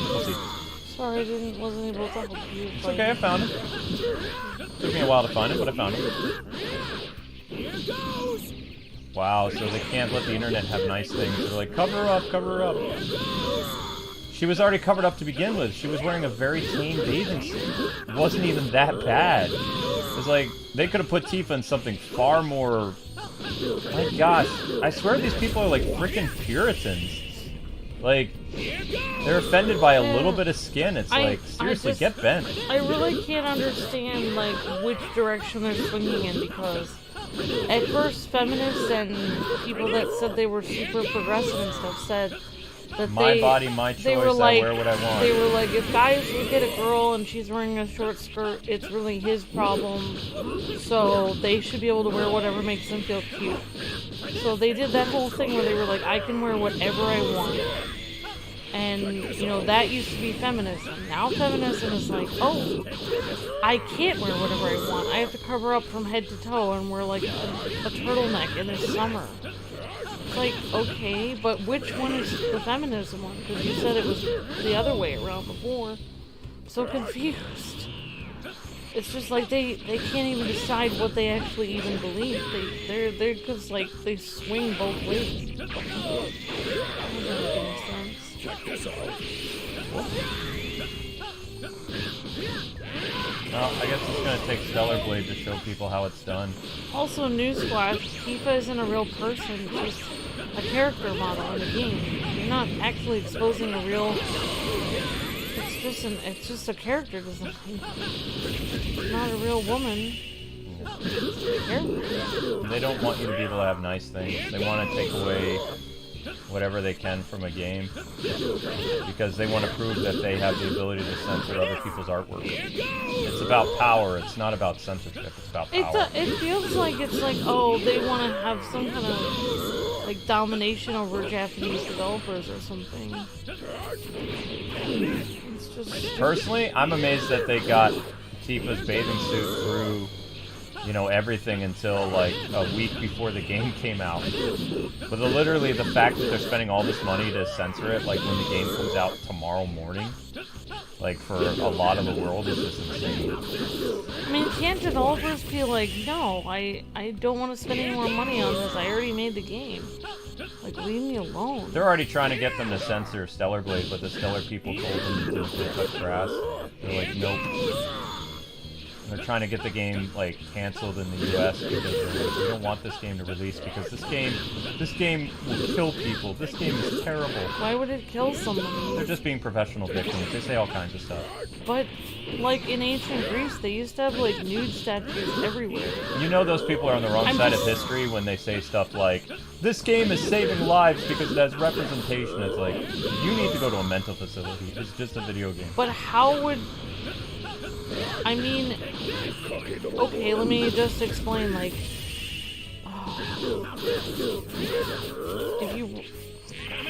We'll see. Sorry, I wasn't able to help you. It's okay, I found him. Took me a while to find him, but I found him. Wow, so they can't let the internet have nice things. They're like, cover her up, cover her up. She was already covered up to begin with. She was wearing a very tame bathing suit. It wasn't even that bad. It was like, they could have put Tifa in something far more... My gosh, I swear these people are like freaking Puritans. Like, they're offended by a little bit of skin. It's like, seriously, get bent. I really can't understand, like, which direction they're swinging in, because at first feminists and people that said they were super progressive and stuff said that My body, my choice, I wear what I want. They were like, if guys look at a girl and she's wearing a short skirt, it's really his problem, so they should be able to wear whatever makes them feel cute. So they did that whole thing where they were like, I can wear whatever I want. And, you know, that used to be feminism. Now feminism is like, oh, I can't wear whatever I want. I have to cover up from head to toe and wear, like, a turtleneck in the summer. It's like, okay, but which one is the feminism one? Because you said it was the other way around before. I'm so confused. It's just like they can't even decide what they actually even believe. They're just like, they swing both ways. That doesn't make any sense. Well, I guess it's gonna take Stellar Blade to show people how it's done. Also, newsflash, Tifa isn't a real person, she's a character model in the game. You're not actually exposing a real... It's just a character design. It's not a real woman. It's a character. They don't want you to be able to have nice things. They want to take away whatever they can from a game because they want to prove that they have the ability to censor other people's artwork. It's about power. It's not about censorship. It's about power. It feels like it's like, oh, they want to have some kind of like domination over Japanese developers or something. It's just Personally, I'm amazed that they got Tifa's bathing suit through, you know, everything until like a week before the game came out. But literally the fact that they're spending all this money to censor it, like when the game comes out tomorrow morning, like for a lot of the world, is just insane. I mean, can't developers be like, no, I don't want to spend any more money on this. I already made the game. Like, leave me alone. They're already trying to get them to censor Stellar Blade, but the Stellar people told them to touch grass. They're like, nope. They're trying to get the game like canceled in the U.S. because they're like, we don't want this game to release because this game will kill people. This game is terrible. Why would it kill somebody? They're just being professional victims. They say all kinds of stuff. But, like, in ancient Greece, they used to have, like, nude statues everywhere. You know those people are on the wrong side of history when they say stuff like, this game is saving lives because it has representation. It's like, you need to go to a mental facility. It's just a video game. But how would... I mean... Okay, let me just explain, like... If you...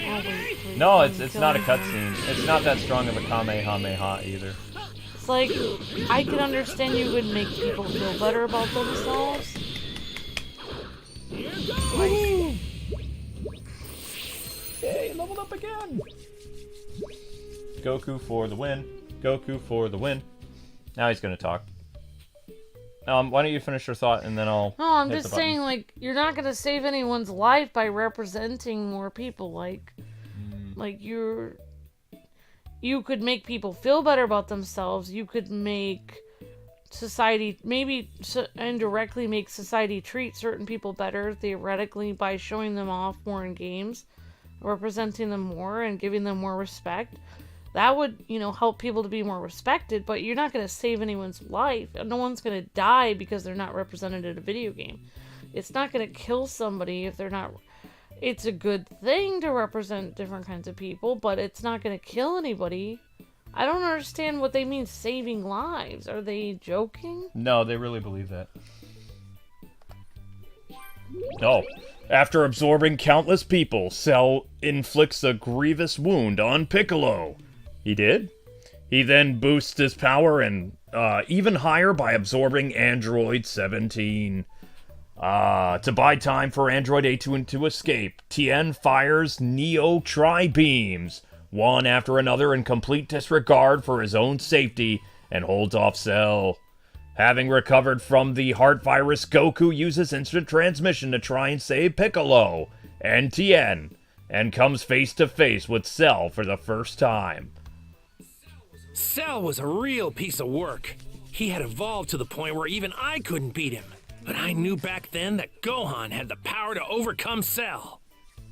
Oh, wait, No, it's not a cutscene. It's not that strong of a Kamehameha either. It's like, I can understand you would make people feel better about themselves. Woo! Yay, leveled up again! Goku for the win. Goku for the win. Now he's gonna talk. Why don't you finish your thought and then I'll... No, I'm hit just the button. saying, like, you're not gonna save anyone's life by representing more people, like... Like, you could make people feel better about themselves. You could make society, maybe indirectly make society treat certain people better, theoretically, by showing them off more in games, representing them more, and giving them more respect. That would, help people to be more respected, but you're not going to save anyone's life. No one's going to die because they're not represented in a video game. It's not going to kill somebody if they're not... It's a good thing to represent different kinds of people, but it's not going to kill anybody. I don't understand what they mean saving lives. Are they joking? No, they really believe that. Oh. After absorbing countless people, Cell inflicts a grievous wound on Piccolo. He did? He then boosts his power and even higher by absorbing Android 17. To buy time for Android A2 to escape, Tien fires Neo Tri-Beams, one after another in complete disregard for his own safety, and holds off Cell. Having recovered from the heart virus, Goku uses instant transmission to try and save Piccolo and Tien, and comes face to face with Cell for the first time. Cell was a real piece of work. He had evolved to the point where even I couldn't beat him. But I knew back then that Gohan had the power to overcome Cell.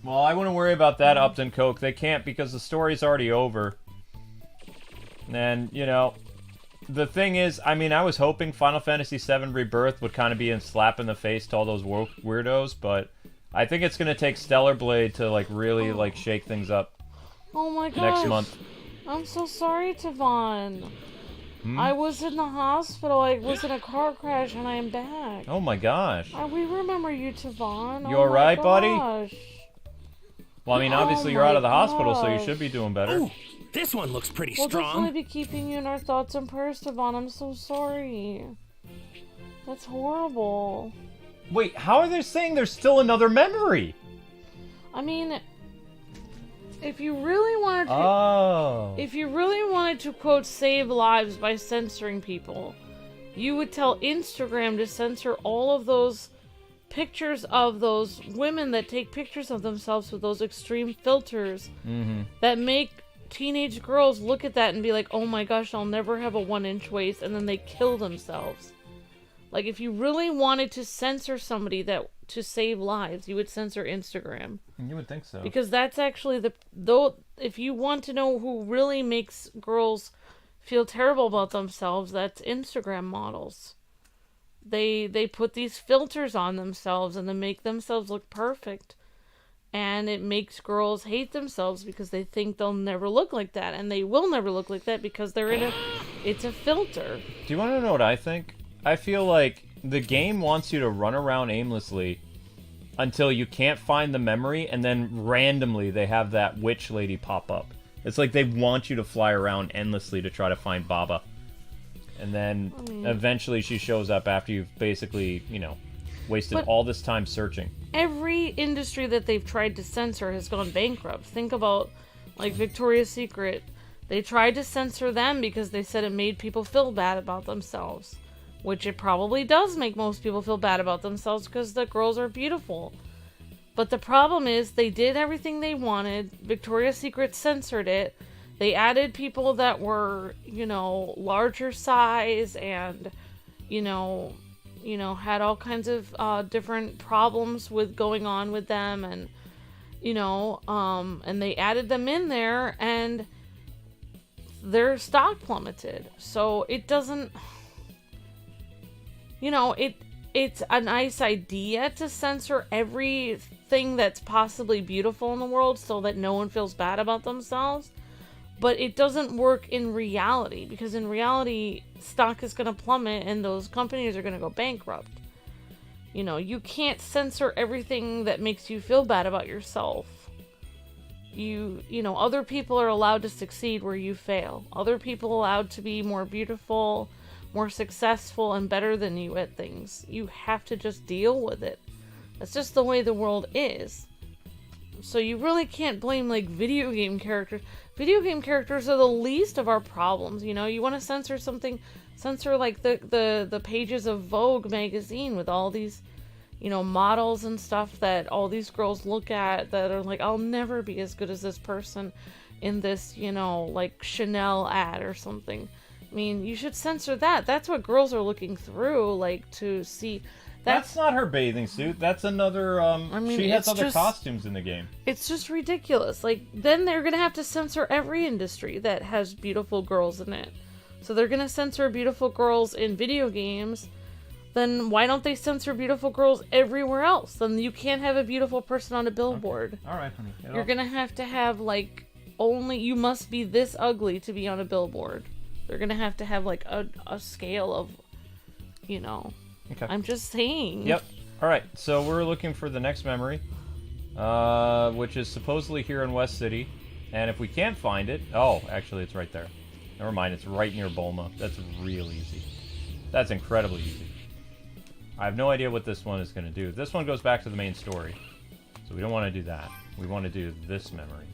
Well, I wouldn't worry about that, Upton Coke. They can't because the story's already over. And, the thing is, I was hoping Final Fantasy VII Rebirth would kind of be a slap in the face to all those weirdos, but I think it's going to take Stellar Blade to, really, shake things up Oh my gosh. next month. I'm so sorry, Tavon. I was in the hospital. I was in a car crash, and I am back. Oh my gosh. We remember you, Tavon. You alright, buddy? Gosh. Well, obviously you're out of the hospital, so you should be doing better. Ooh, this one looks pretty We'll strong. definitely be keeping you in our thoughts and prayers, Tavon. I'm so sorry. That's horrible. Wait, how are they saying there's still another memory? If you really wanted to... Oh. If you really wanted to, quote, save lives by censoring people, you would tell Instagram to censor all of those pictures of those women that take pictures of themselves with those extreme filters that make teenage girls look at that and be like, oh my gosh, I'll never have a 1-inch waist, and then they kill themselves. Like, if you really wanted to censor somebody to save lives, you would censor Instagram. You would think so. Because that's actually if you want to know who really makes girls feel terrible about themselves, that's Instagram models. They put these filters on themselves and they make themselves look perfect. And it makes girls hate themselves because they think they'll never look like that. And they will never look like that because it's a filter. Do you want to know what I think? I feel like the game wants you to run around aimlessly until you can't find the memory, and then randomly they have that witch lady pop up. It's like they want you to fly around endlessly to try to find Baba. And then eventually she shows up after you've basically, wasted all this time searching. Every industry that they've tried to censor has gone bankrupt. Think about, Victoria's Secret. They tried to censor them because they said it made people feel bad about themselves. Which it probably does make most people feel bad about themselves because the girls are beautiful. But the problem is they did everything they wanted. Victoria's Secret censored it. They added people that were, larger size and you know, had all kinds of different problems with going on with them, and and they added them in there, and their stock plummeted. So it doesn't, it's a nice idea to censor everything that's possibly beautiful in the world so that no one feels bad about themselves. But it doesn't work in reality, because in reality, stock is going to plummet and those companies are going to go bankrupt. You can't censor everything that makes you feel bad about yourself. Other people are allowed to succeed where you fail. Other people are allowed to be more beautiful, more successful, and better than you at things. You have to just deal with it. That's just the way the world is. So you really can't blame, like, video game characters. Video game characters are the least of our problems. You want to censor something, censor, like, the pages of Vogue magazine with all these, models and stuff that all these girls look at that are like, I'll never be as good as this person in this, like, Chanel ad or something. I mean, you should censor that. That's what girls are looking through, like, to see. That's not her bathing suit. That's another, she has other costumes in the game. It's just ridiculous. Like, then they're gonna have to censor every industry that has beautiful girls in it. So they're gonna censor beautiful girls in video games. Then why don't they censor beautiful girls everywhere else? Then you can't have a beautiful person on a billboard. Okay. All right, honey. You're gonna have, like, you must be this ugly to be on a billboard. They're gonna have, like, a scale of, Okay. I'm just saying. Yep. All right. So we're looking for the next memory, which is supposedly here in West City. And if we can't find it, actually, it's right there. Never mind. It's right near Bulma. That's real easy. That's incredibly easy. I have no idea what this one is going to do. This one goes back to the main story, so we don't want to do that. We want to do this memory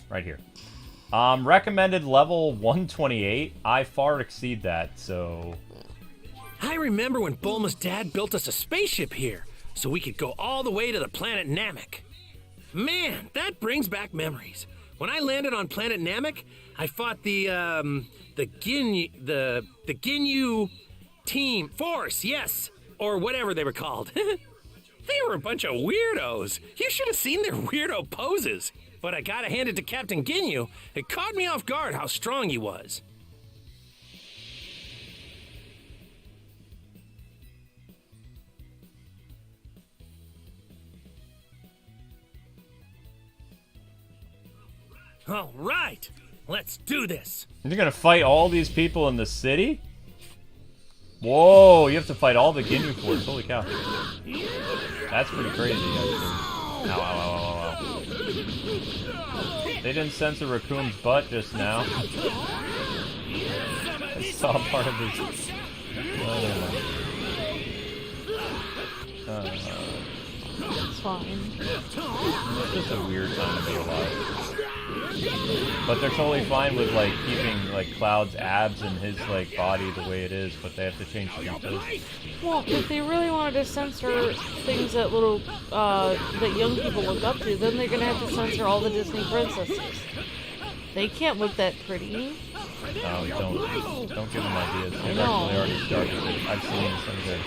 right here. Recommended level 128. I far exceed that, so. I remember when Bulma's dad built us a spaceship here, so we could go all the way to the planet Namek. Man, that brings back memories. When I landed on planet Namek, I fought the Ginyu Team Force, yes, or whatever they were called. They were a bunch of weirdos. You should have seen their weirdo poses. But I gotta hand it to Captain Ginyu. It caught me off guard how strong he was. All right, let's do this. You're gonna fight all these people in the city? Whoa, you have to fight all the Ginyu Force. Holy cow. That's pretty crazy, actually. Ow, ow, ow, ow, ow. They didn't censor Raccoon's butt just now. I saw part of his... It's fine. It's just a weird time to be alive. But they're totally fine with, like, keeping, like, Cloud's abs and his, like, body the way it is, but they have to change features. Well, if they really wanted to censor things that that young people look up to, then they're gonna have to censor all the Disney princesses. They can't look that pretty. No, don't give them ideas. They've actually already started. I've seen some of their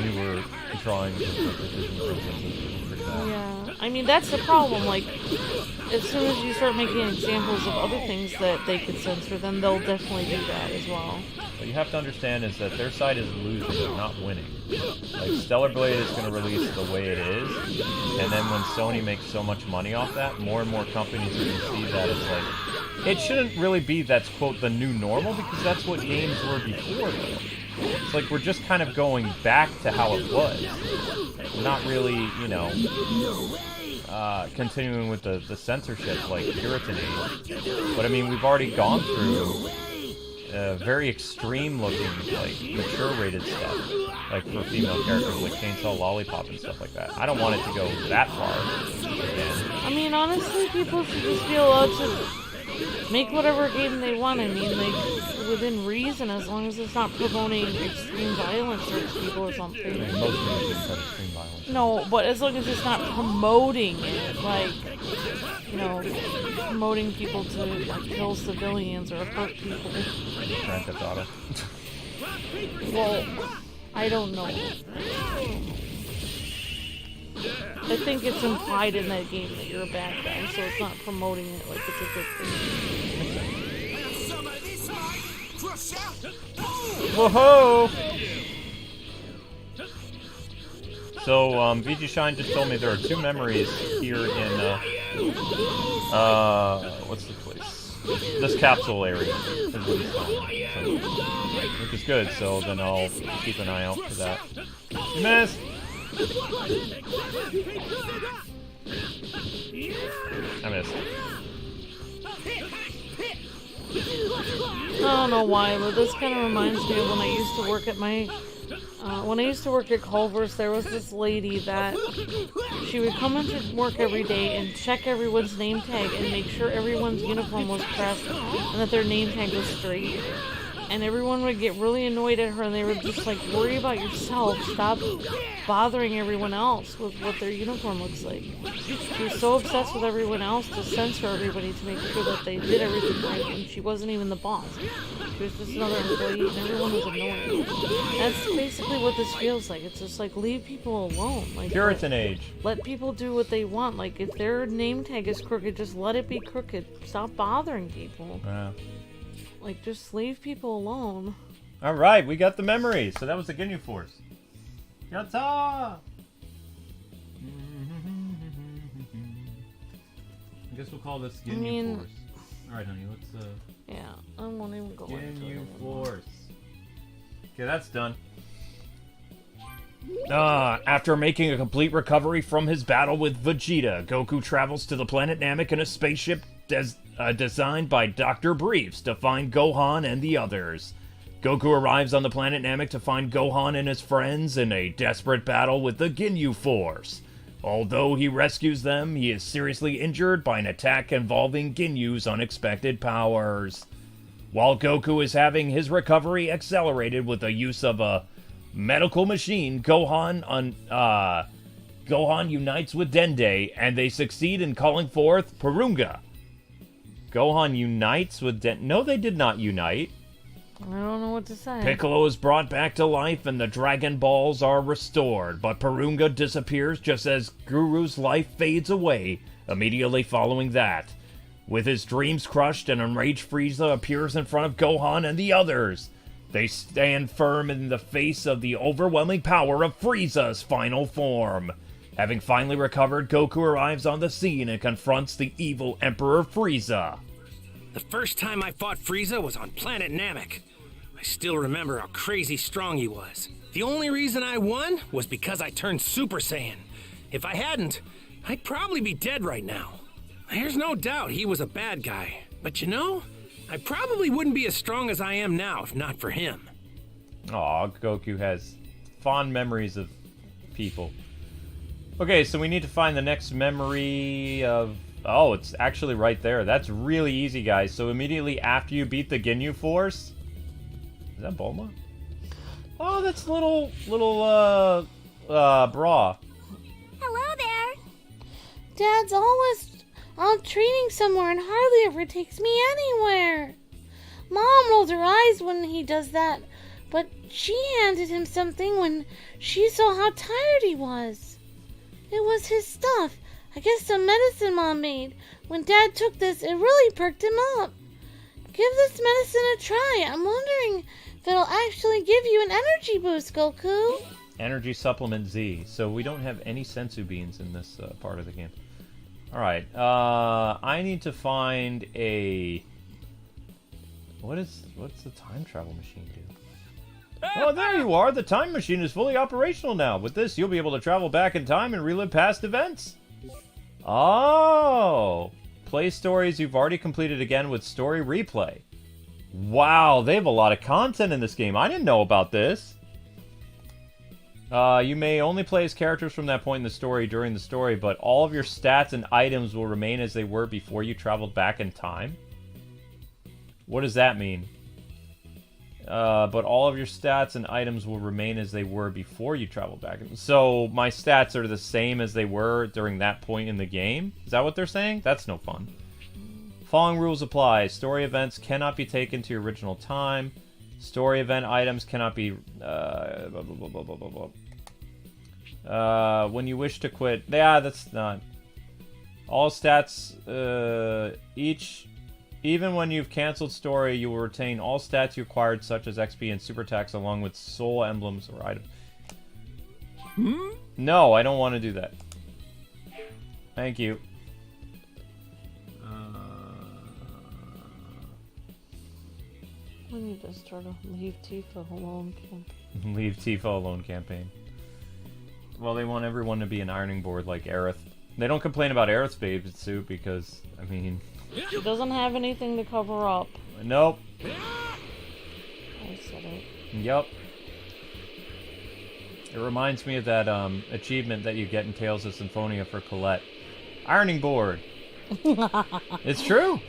newer drawings of the Disney princesses. Yeah, I mean, that's the problem. Like, as soon as you start making examples of other things that they could censor, then they'll definitely do that as well. What you have to understand is that their side is losing, they're not winning. Like, Stellar Blade is going to release the way it is, and then when Sony makes so much money off that, more and more companies are going to see that it's like, it shouldn't really be that's, quote, the new normal, because that's what games were before, though. It's like we're just kind of going back to how it was. We're not really, continuing with the censorship like Puritan age. But I mean, we've already gone through very extreme looking, like, mature rated stuff. Like for female characters, like Chainsaw Lollipop and stuff like that. I don't want it to go that far again. I mean, honestly, people should just be allowed to make whatever game they want. I mean, like, within reason, as long as it's not promoting extreme violence towards people or something. I mean, most games have extreme violence. No, but as long as it's not promoting it, like, promoting people to, like, kill civilians or hurt people. Grand Theft Auto. Well, I don't know. I think it's implied in that game that you're a bad guy, so it's not promoting it like it's a good thing. Whoa-ho! So, VG Shine just told me there are 2 memories here in, what's the place? This capsule area is what he's telling me, so, which is good, so then I'll keep an eye out for that. You missed! I missed. I don't know why, but this kind of reminds me of when I used to work at when I used to work at Culver's. There was this lady that she would come into work every day and check everyone's name tag and make sure everyone's uniform was pressed and that their name tag was straight. And everyone would get really annoyed at her, and they would just like, worry about yourself. Stop bothering everyone else with what their uniform looks like. She was so obsessed with everyone else to censor everybody to make sure that they did everything right, and she wasn't even the boss. She was just another employee, and everyone was annoying. That's basically what this feels like. It's just like, leave people alone. Like, Puritan age. Let people do what they want. Like, if their name tag is crooked, just let it be crooked. Stop bothering people. Yeah. Like, just leave people alone. Alright, we got the memories. So that was the Ginyu Force. Yatta! I guess we'll call this Ginyu Force. Alright, honey, let's, Yeah, I won't even go into it Ginyu anymore. Force. Okay, that's done. After making a complete recovery from his battle with Vegeta, Goku travels to the planet Namek in a spaceship designed by Dr. Briefs to find Gohan and the others. Goku arrives on the planet Namek to find Gohan and his friends in a desperate battle with the Ginyu Force. Although he rescues them, he is seriously injured by an attack involving Ginyu's unexpected powers. While Goku is having his recovery accelerated with the use of a medical machine, Gohan unites with Dende, and they succeed in calling forth Purunga. Gohan unites with Dende. No, they did not unite. I don't know what to say. Piccolo is brought back to life and the Dragon Balls are restored, but Purunga disappears just as Guru's life fades away immediately following that. With his dreams crushed, an enraged Frieza appears in front of Gohan and the others. They stand firm in the face of the overwhelming power of Frieza's final form. Having finally recovered, Goku arrives on the scene and confronts the evil Emperor Frieza. The first time I fought Frieza was on planet Namek. I still remember how crazy strong he was. The only reason I won was because I turned Super Saiyan. If I hadn't, I'd probably be dead right now. There's no doubt he was a bad guy. But you know, I probably wouldn't be as strong as I am now if not for him. Aw, Goku has fond memories of people. Okay, so we need to find the next memory of... Oh, it's actually right there. That's really easy, guys. So immediately after you beat the Ginyu Force... Is that Bulma? Oh, that's little Bra. Hello there. Dad's always out training somewhere and hardly ever takes me anywhere. Mom rolls her eyes when he does that, but she handed him something when she saw how tired he was. It was his stuff. I guess some medicine Mom made. When Dad took this, it really perked him up. Give this medicine a try. I'm wondering if it'll actually give you an energy boost, Goku. Energy Supplement Z. So we don't have any sensu beans in this part of the game. Alright, I need to find a... What's the time travel machine do? Oh, there you are! The time machine is fully operational now. With this, you'll be able to travel back in time and relive past events. Oh! Play stories you've already completed again with story replay. Wow, they have a lot of content in this game. I didn't know about this. You may only play as characters from that point in the story during the story, but all of your stats and items will remain as they were before you traveled back in time? What does that mean? But all of your stats and items will remain as they were before you traveled back. So my stats are the same as they were during that point in the game? Is that what they're saying? That's no fun. Following rules apply. Story events cannot be taken to your original time. Story event items cannot be... when you wish to quit... Yeah, that's not... All stats... Even when you've canceled story, you will retain all stats you acquired, such as XP and super attacks, along with soul emblems or items. No, I don't want to do that. Thank you. We need to start a Leave Tifa Alone campaign. Leave Tifa Alone campaign. Well, they want everyone to be an ironing board like Aerith. They don't complain about Aerith's bathing suit because, I mean... She doesn't have anything to cover up. Nope. I said it. Yup. It reminds me of that achievement that you get in Tales of Symphonia for Colette. Ironing board. It's true.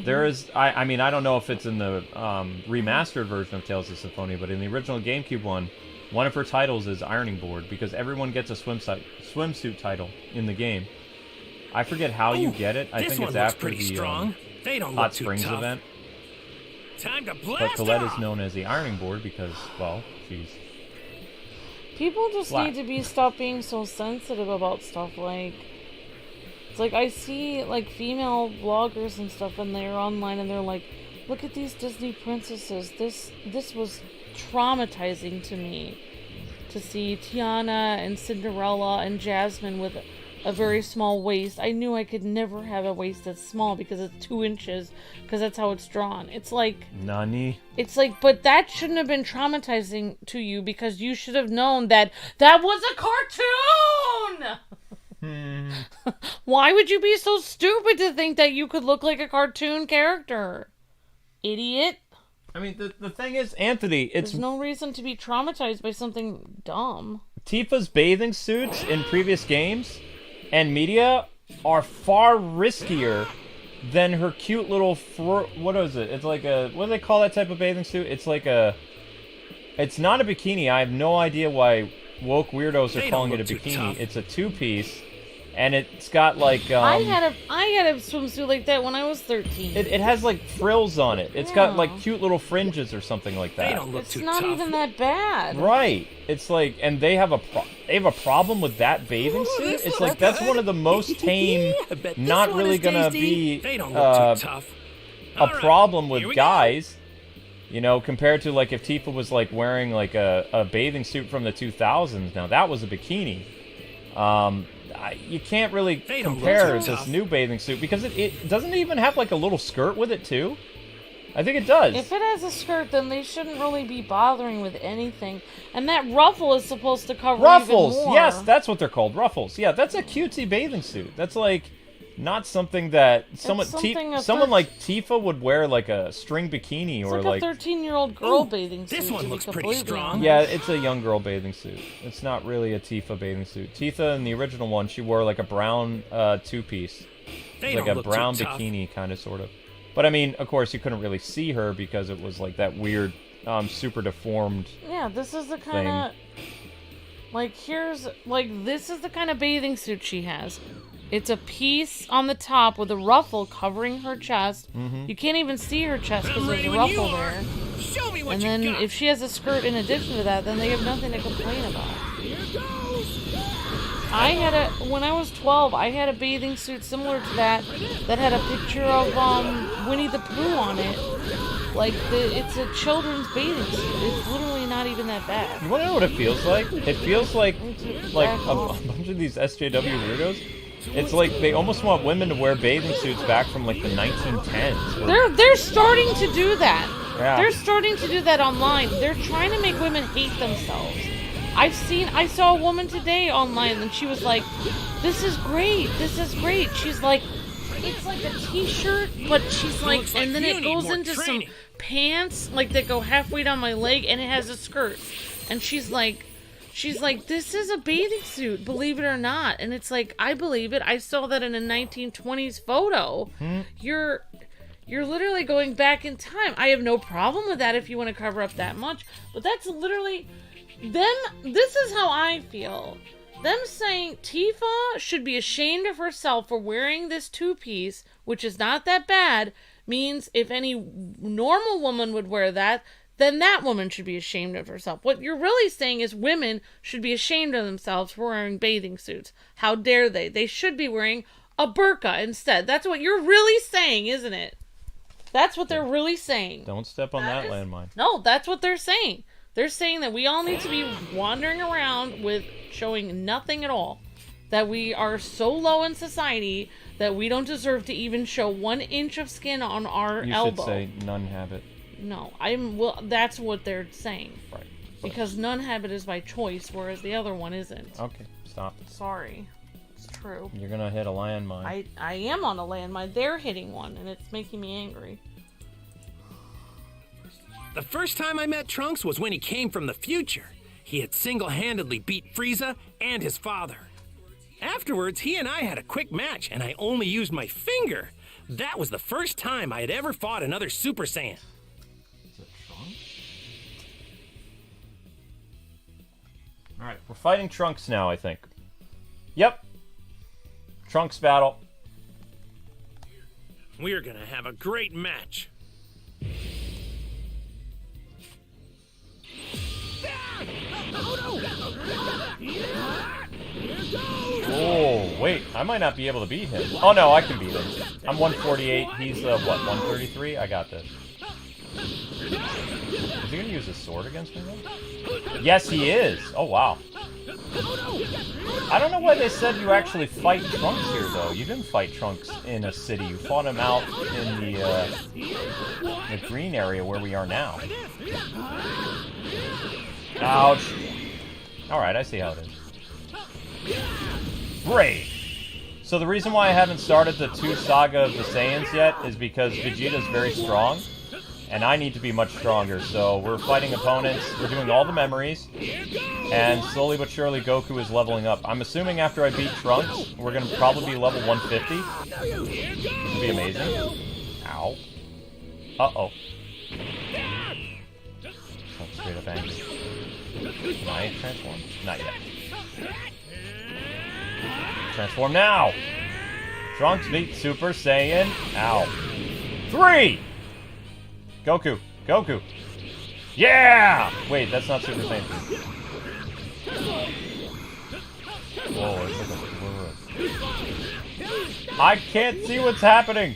There is, I mean, I don't know if it's in the remastered version of Tales of Symphonia, but in the original GameCube one of her titles is Ironing Board, because everyone gets a swimsuit title in the game. I forget how you get it. I think it's after the Hot Springs event. Time to blast But Colette off. is known as the Ironing Board because, well, she's... People just Black. need to stop being so sensitive about stuff like... It's like I see like female vloggers and stuff and they're online and they're like, look at these Disney princesses. This was traumatizing to me. To see Tiana and Cinderella and Jasmine with a very small waist. I knew I could never have a waist that's small because it's 2 inches, because that's how it's drawn. It's like... Nani? It's like, but that shouldn't have been traumatizing to you because you should have known that that was a cartoon! Why would you be so stupid to think that you could look like a cartoon character? Idiot. I mean, the thing is, Anthony, it's... There's no reason to be traumatized by something dumb. Tifa's bathing suits in previous games and media are far riskier than her cute little... what is it? It's like a... What do they call that type of bathing suit? It's like a... It's not a bikini. I have no idea why woke weirdos are calling it a bikini. It's a 2-piece. And it's got like I had a swimsuit like that when I was 13. It has like frills on it. It's got like cute little fringes or something like that. They don't look It's too not tough. even that bad. Right. It's like, and they have a problem with that bathing suit. It's like that's one of the most tame, I bet this not one really is gonna tasty. be They don't look too tough. a All right, problem here we with go. guys. You know, compared to like if Tifa was like wearing like a bathing suit from the 2000s. Now that was a bikini. You can't really They don't look compare too this tough. new bathing suit because it doesn't even have like a little skirt with it too. I think it does. If it has a skirt, then they shouldn't really be bothering with anything. And that ruffle is supposed to cover Ruffles, even more. yes, that's what they're called. Ruffles. Yeah, that's a cutesy bathing suit. That's like not something that someone like Tifa would wear, like a string bikini It's or like a 13-year-old girl Ooh, bathing suit. this one to be looks pretty completely strong. honest. Yeah, it's a young girl bathing suit. It's not really a Tifa bathing suit. Tifa in the original one, she wore like a brown 2-piece, They like don't a look brown too tough. bikini kind of sort of. But I mean, of course, you couldn't really see her because it was like that weird, super deformed. Yeah, this is the kind of... Like, this is the kind of bathing suit she has. It's a piece on the top with a ruffle covering her chest. You can't even see her chest because I'm there's ready a when you ruffle are. there. Show me what And you then got. if she has a skirt in addition to that, then they have nothing to complain about. Here goes. When I was 12, I had a bathing suit similar to that had a picture of Winnie the Pooh on it. Like, it's a children's bathing suit. It's literally not even that bad. You want to know what it feels like? It feels like a Back off. bunch of these SJW weirdos. It's like they almost want women to wear bathing suits back from like the 1910s. They're starting to do that. Yeah. They're starting to do that online. They're trying to make women hate themselves. I saw a woman today online and she was like, this is great. She's like, it's like a t-shirt, but she's like, looks like and then you it need goes more into training. some pants, like that go halfway down my leg and it has a skirt. And she's like, this is a bathing suit, believe it or not. And it's like, I believe it. I saw that in a 1920s photo. You're literally going back in time. I have no problem with that if you want to cover up that much. But that's literally... Then, this is how I feel. Them saying Tifa should be ashamed of herself for wearing this 2-piece, which is not that bad, means if any normal woman would wear that then that woman should be ashamed of herself. What you're really saying is women should be ashamed of themselves for wearing bathing suits. How dare they? They should be wearing a burqa instead. That's what you're really saying, isn't it? That's what they're really saying. Don't step on that landmine. No, that's what they're saying. They're saying that we all need to be wandering around with showing nothing at all. That we are so low in society that we don't deserve to even show 1 inch of skin on our elbow. You should say none habit. No, well, that's what they're saying. Right. Because none habit is by choice, whereas the other one isn't. Okay, stop. Sorry. It's true. You're gonna hit a landmine. I am on a landmine. They're hitting one, and it's making me angry. The first time I met Trunks was when he came from the future. He had single-handedly beat Frieza and his father. Afterwards, he and I had a quick match, and I only used my finger. That was the first time I had ever fought another Super Saiyan. Is it Trunks? Alright, we're fighting Trunks now, I think. Yep. Trunks battle. We're gonna have a great match. Oh, wait. I might not be able to beat him. Oh, no, I can beat him. I'm 148. He's, what, 133? I got this. Is he going to use his sword against me, though? Yes, he is. Oh, wow. I don't know why they said you actually fight Trunks here, though. You didn't fight Trunks in a city. You fought him out in the green area where we are now. Ouch. Alright, I see how it is. Great! So the reason why I haven't started the 2 Saga of the Saiyans yet is because Vegeta's very strong, and I need to be much stronger. So we're fighting opponents, we're doing all the memories, and slowly but surely Goku is leveling up. I'm assuming after I beat Trunks, we're going to probably be level 150. This would be amazing. Ow. Uh-oh. Oh, straight up angry. Can I transform? Not yet. Transform now! Trunks meets Super Saiyan. Ow. 3! Goku. Goku. Yeah! Wait, that's not Super Saiyan 3. Whoa, it's like a... I can't see what's happening!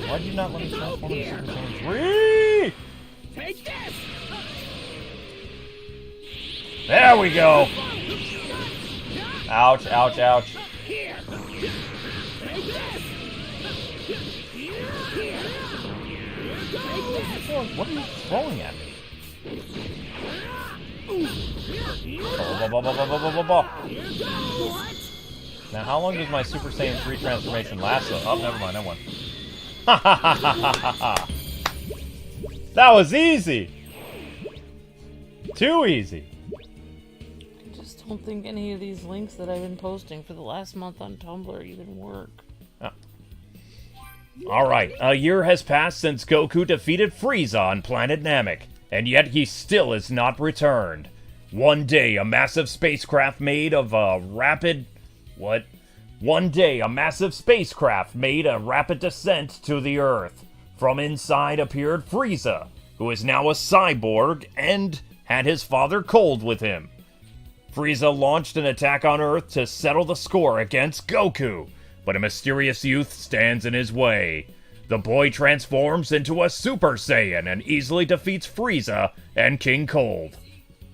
Why did you not let me transform into Super Saiyan 3? Take this! There we go! Ouch, ouch, ouch. What are you throwing at me? Now, how long does my Super Saiyan 3 transformation last? Oh, never mind, I won. Ha ha ha ha ha ha! That was easy! Too easy! I just don't think any of these links that I've been posting for the last month on Tumblr even work. Oh. Alright, a year has passed since Goku defeated Frieza on planet Namek, and yet he still has not returned. One day, a massive spacecraft made a rapid descent to the Earth. From inside appeared Frieza, who is now a cyborg and had his father Cold with him. Frieza launched an attack on Earth to settle the score against Goku, but a mysterious youth stands in his way. The boy transforms into a Super Saiyan and easily defeats Frieza and King Cold.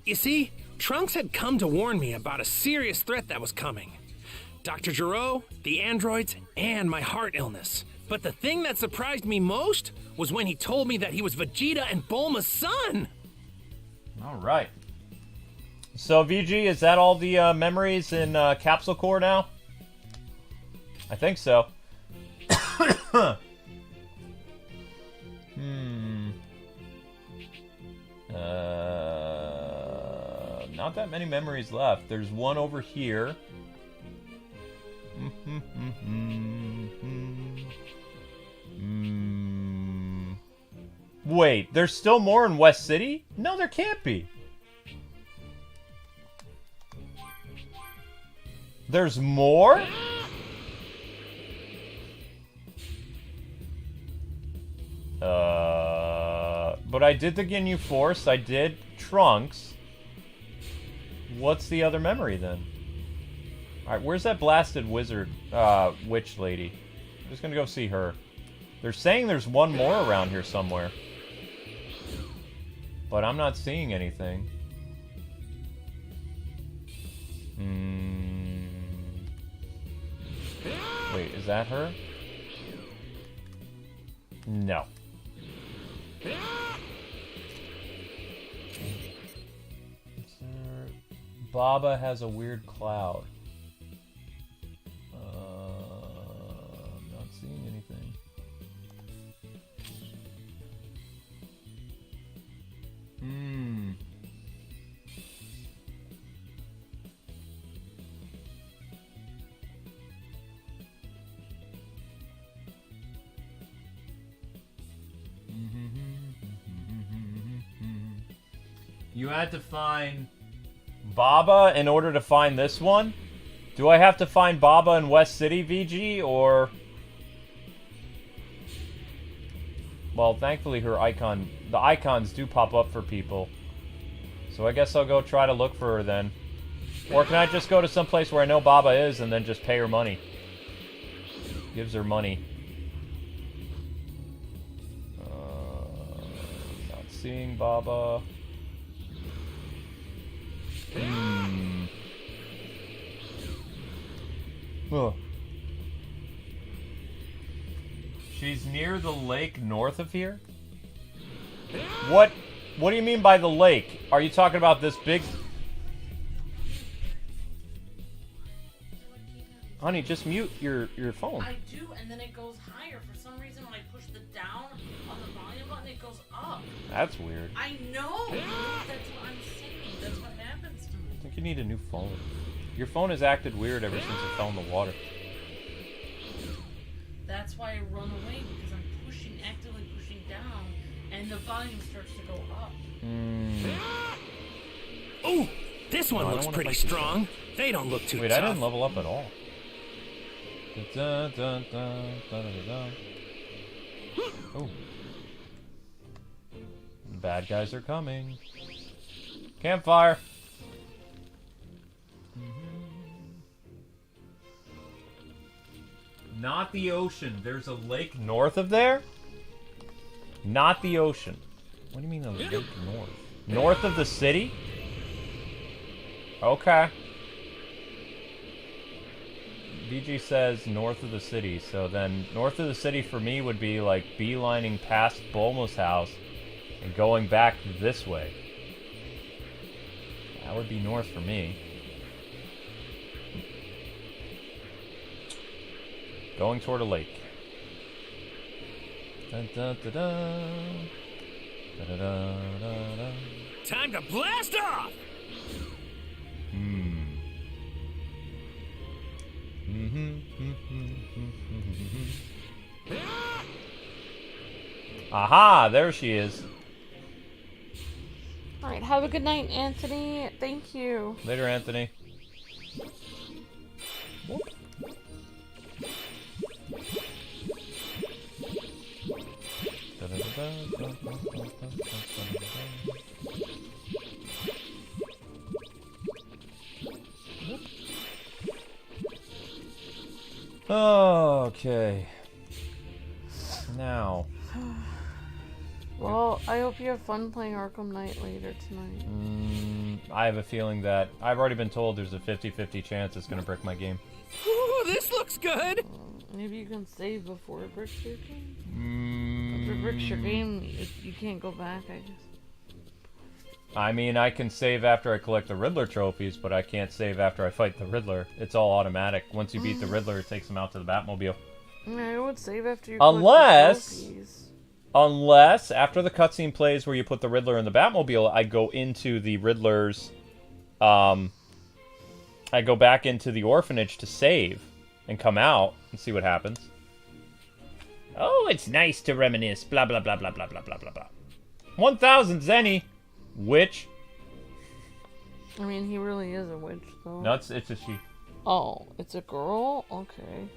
You see, Trunks had come to warn me about a serious threat that was coming. Dr. Gero, the androids, and my heart illness. But the thing that surprised me most was when he told me that he was Vegeta and Bulma's son! Alright. So, VG, is that all the memories in Capsule Core now? I think so. Not that many memories left. There's one over here. Wait, there's still more in West City? No, there can't be. There's more? But I did the Ginyu Force. I did Trunks. What's the other memory then? Alright, where's that blasted wizard, witch lady? I'm just gonna go see her. They're saying there's one more around here somewhere. But I'm not seeing anything. Wait, is that her? No. Baba has a weird cloud. I'm not seeing anything. You had to find Baba in order to find this one? Do I have to find Baba in West City, VG, or... Well, thankfully her icon... The icons do pop up for people. So I guess I'll go try to look for her then. Or can I just go to some place where I know Baba is and then just pay her money? Gives her money. Not seeing Baba. Ugh. She's near the lake north of here? What do you mean by the lake? Are you talking about this big... Honey, just mute your phone. I do, and then it goes higher. For some reason, when I push the down on the volume button, it goes up. That's weird. I know! That's what I'm saying. That's what happens to me. I think you need a new phone. Your phone has acted weird ever since it fell in the water. That's why I run away, because I'm actively pushing down, and the volume starts to go up. Ooh, this one looks pretty strong. They don't look too tough. Wait, I didn't level up at all. Oh. Bad guys are coming. Campfire. Not the ocean. There's a lake north of there? Not the ocean. What do you mean a lake north? North of the city? Okay. BG says north of the city, so then north of the city for me would be like beelining past Bulma's house and going back this way. That would be north for me. Going toward a lake. Dun, dun, dun, dun. Dun, dun, dun, dun, dun. Time to blast off! Aha! There she is. Alright, have a good night, Anthony. Thank you. Later, Anthony. Okay. Now. Well, I hope you have fun playing Arkham Knight later tonight. I have a feeling that I've already been told there's a 50-50 chance it's gonna brick my game. Ooh, this looks good! Maybe you can save before it bricks your game? If it bricks your game, you can't go back, I guess. I mean, I can save after I collect the Riddler trophies, but I can't save after I fight the Riddler. It's all automatic. Once you beat the Riddler, it takes him out to the Batmobile. I would save after you collect the trophies. Unless, after the cutscene plays where you put the Riddler in the Batmobile, I go into the Riddler's, I go back into the orphanage to save and come out and see what happens. Oh, it's nice to reminisce, blah, blah, blah, blah, blah, blah, blah, blah, blah. 1,000 Zenny! Witch. I mean, he really is a witch, though. No, it's a she. Oh, it's a girl? Okay.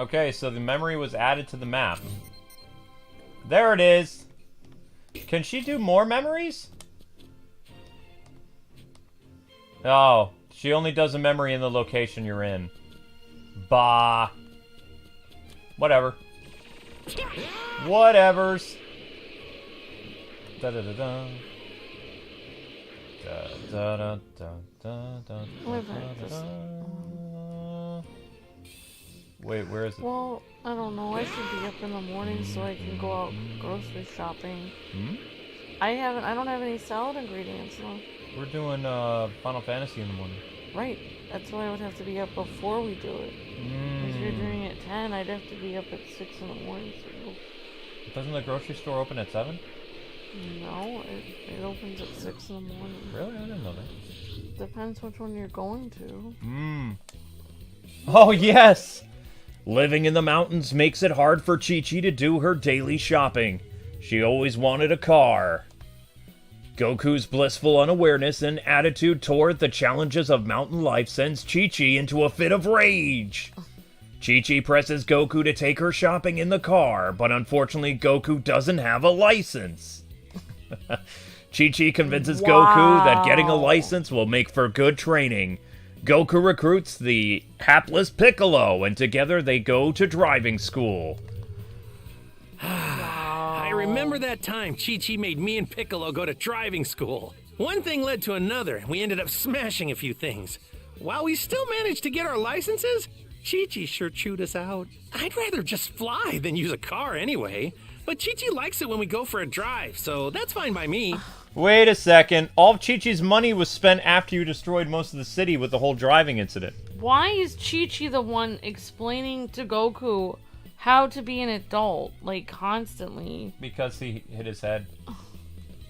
Okay, so the memory was added to the map. There it is. Can she do more memories? Oh, she only does a memory in the location you're in. Bah. Whatever. Whatevers. Da da da da. Da da da da da da. Wait, where is it? Well, I don't know. I should be up in the morning so I can go out grocery shopping. I don't have any salad ingredients though. We're doing Final Fantasy in the morning. Right. That's why I would have to be up before we do it. If you're doing it at 10, I'd have to be up at 6 in the morning. So. Doesn't the grocery store open at 7? No, it opens at 6 in the morning. Really? I didn't know that. Depends which one you're going to. Oh, yes! Living in the mountains makes it hard for Chi-Chi to do her daily shopping. She always wanted a car. Goku's blissful unawareness and attitude toward the challenges of mountain life sends Chi-Chi into a fit of rage. Chi-Chi presses Goku to take her shopping in the car, but unfortunately Goku doesn't have a license. Chi-Chi convinces Goku that getting a license will make for good training. Goku recruits the hapless Piccolo, and together they go to driving school. I remember that time Chi-Chi made me and Piccolo go to driving school. One thing led to another, and we ended up smashing a few things. While we still managed to get our licenses, Chi-Chi sure chewed us out. I'd rather just fly than use a car anyway, but Chi-Chi likes it when we go for a drive, so that's fine by me. Wait a second. All of Chi-Chi's money was spent after you destroyed most of the city with the whole driving incident. Why is Chi-Chi the one explaining to Goku how to be an adult, like, constantly? Because he hit his head.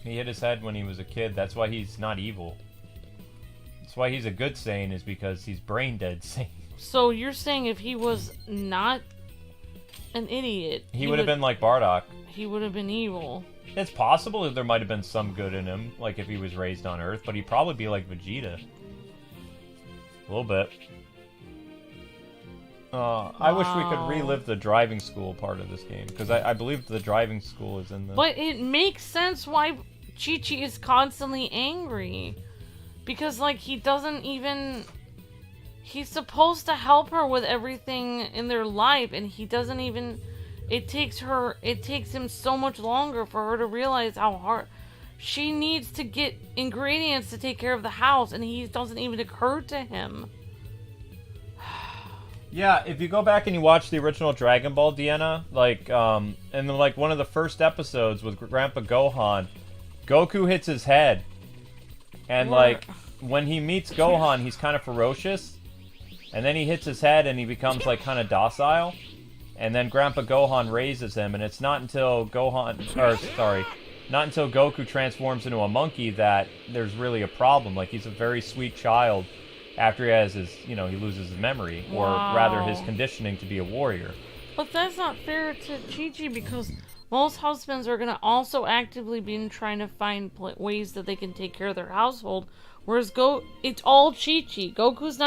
He hit his head when he was a kid. That's why he's not evil. That's why he's a good Saiyan, is because he's brain dead Saiyan. So you're saying if he was not an idiot... He would have been like Bardock. He would have been evil. It's possible that there might have been some good in him, like if he was raised on Earth, but he'd probably be like Vegeta. A little bit. I wish we could relive the driving school part of this game, because I believe the driving school is in the... But it makes sense why Chi-Chi is constantly angry. Because, like, he doesn't even... He's supposed to help her with everything in their life, and he doesn't even... It takes him so much longer for her to realize how hard... She needs to get ingredients to take care of the house, and he doesn't even occur to him. Yeah, if you go back and you watch the original Dragon Ball, Deanna, like, and then, like, one of the first episodes with Grandpa Gohan, Goku hits his head. And, like, when he meets Gohan, he's kind of ferocious. And then he hits his head and he becomes, like, kind of docile. And then Grandpa Gohan raises him, and it's not until not until Goku transforms into a monkey that there's really a problem. Like, he's a very sweet child after he has his, he loses his memory, or rather his conditioning to be a warrior. But that's not fair to Chi-Chi, because most husbands are going to also actively be trying to find ways that they can take care of their household, whereas it's all Chi-Chi. Goku's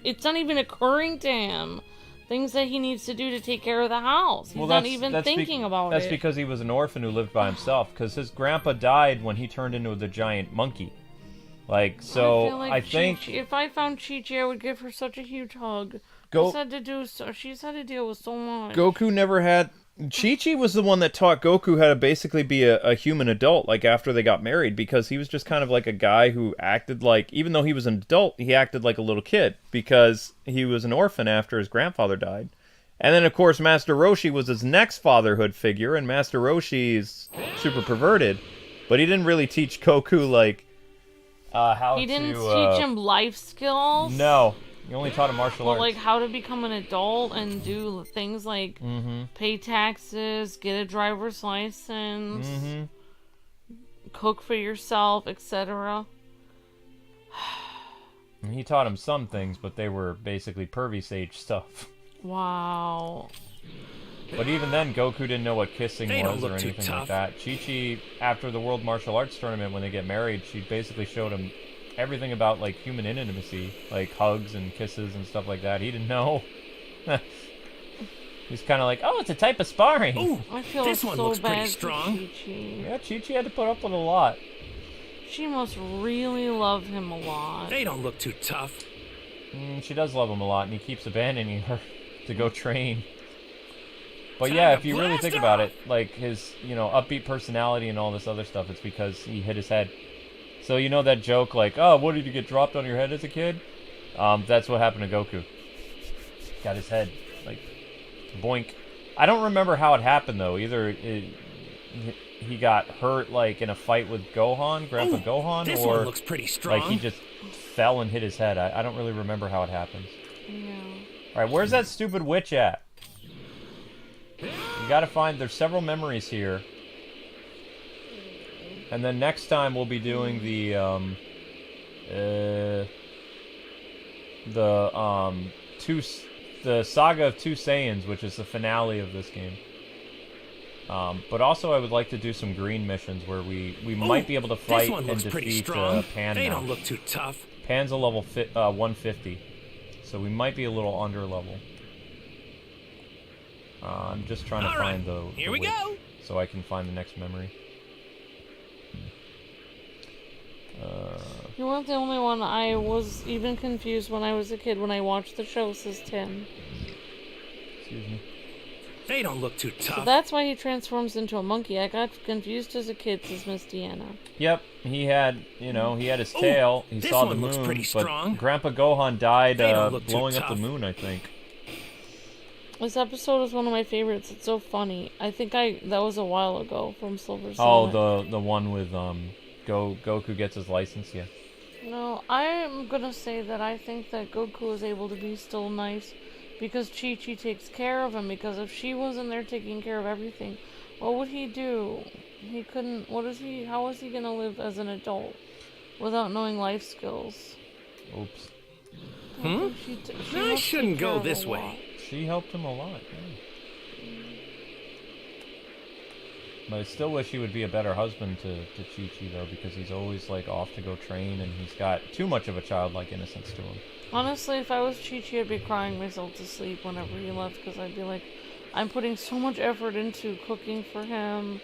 it's not even occurring to him things that he needs to do to take care of the house. He's not even thinking about it. That's because he was an orphan who lived by himself, because his grandpa died when he turned into the giant monkey. Like, so I think if I found Chi-Chi, I would give her such a huge hug. She's had to deal with so much. Goku never had... Chi-Chi was the one that taught Goku how to basically be a human adult, like, after they got married, because he was just kind of like a guy who acted like, even though he was an adult, he acted like a little kid, because he was an orphan after his grandfather died. And then, of course, Master Roshi was his next fatherhood figure, and Master Roshi is super perverted, but he didn't really teach Goku, like, He didn't teach him life skills? No. He only taught him martial arts. Like how to become an adult and do things like pay taxes, get a driver's license, cook for yourself, etc. He taught him some things, but they were basically pervy sage stuff. Wow. But even then, Goku didn't know what kissing was or anything like that. Chi-Chi, after the World Martial Arts Tournament, when they get married, she basically showed him everything about, like, human intimacy, like hugs and kisses and stuff like that. He didn't know. He's kind of like, oh, it's a type of sparring. Ooh, I feel this one so looks pretty bad strong. for Chi-Chi. Yeah, Chi-Chi had to put up with a lot. She must really love him a lot. They don't look too tough. She does love him a lot, and he keeps abandoning her to go train. But Time yeah, to if you really blast think her about off. it, like his, upbeat personality and all this other stuff, it's because he hit his head. So you know that joke, like, oh, what, did you get dropped on your head as a kid? That's what happened to Goku. Got his head, like, boink. I don't remember how it happened, though. Either he got hurt, like, in a fight with Gohan, Grandpa Ooh, Gohan, this or one looks pretty strong. like he just fell and hit his head. I don't really remember how it happens. Yeah. Alright, where's that stupid witch at? You gotta find, there's several memories here. And then next time we'll be doing the Saga of Two Saiyans, which is the finale of this game. But also I would like to do some green missions where we might be able to fight this one and looks pretty defeat strong. Pan They now. don't look too tough. Pan's a level 150, so we might be a little under level. I'm just trying to All right, find the here we witch go. so I can find the next memory. You weren't the only one. I was even confused when I was a kid when I watched the show, says Tim. Excuse me. They don't look too So tough. that's why he transforms into a monkey. I got confused as a kid, says Miss Deanna. Yep, he had his tail. He this saw the one looks moon, pretty strong. but Grandpa Gohan died They don't look too blowing up the tough. moon, I think. This episode is one of my favorites. It's so funny. I think that was a while ago from Silver Sonic. Oh, the one with Goku gets his license, yeah. No, I'm gonna say that I think that Goku is able to be still nice because Chi-Chi takes care of him, because if she wasn't there taking care of everything, what would he do? He couldn't, how was he gonna live as an adult without knowing life skills? Oops. She I must shouldn't take care go of this a way. lot. She helped him a lot, yeah. But I still wish he would be a better husband to Chi-Chi, though, because he's always, like, off to go train, and he's got too much of a childlike innocence to him. Honestly, if I was Chi-Chi, I'd be crying myself to sleep whenever he left, because I'd be like, I'm putting so much effort into cooking for him,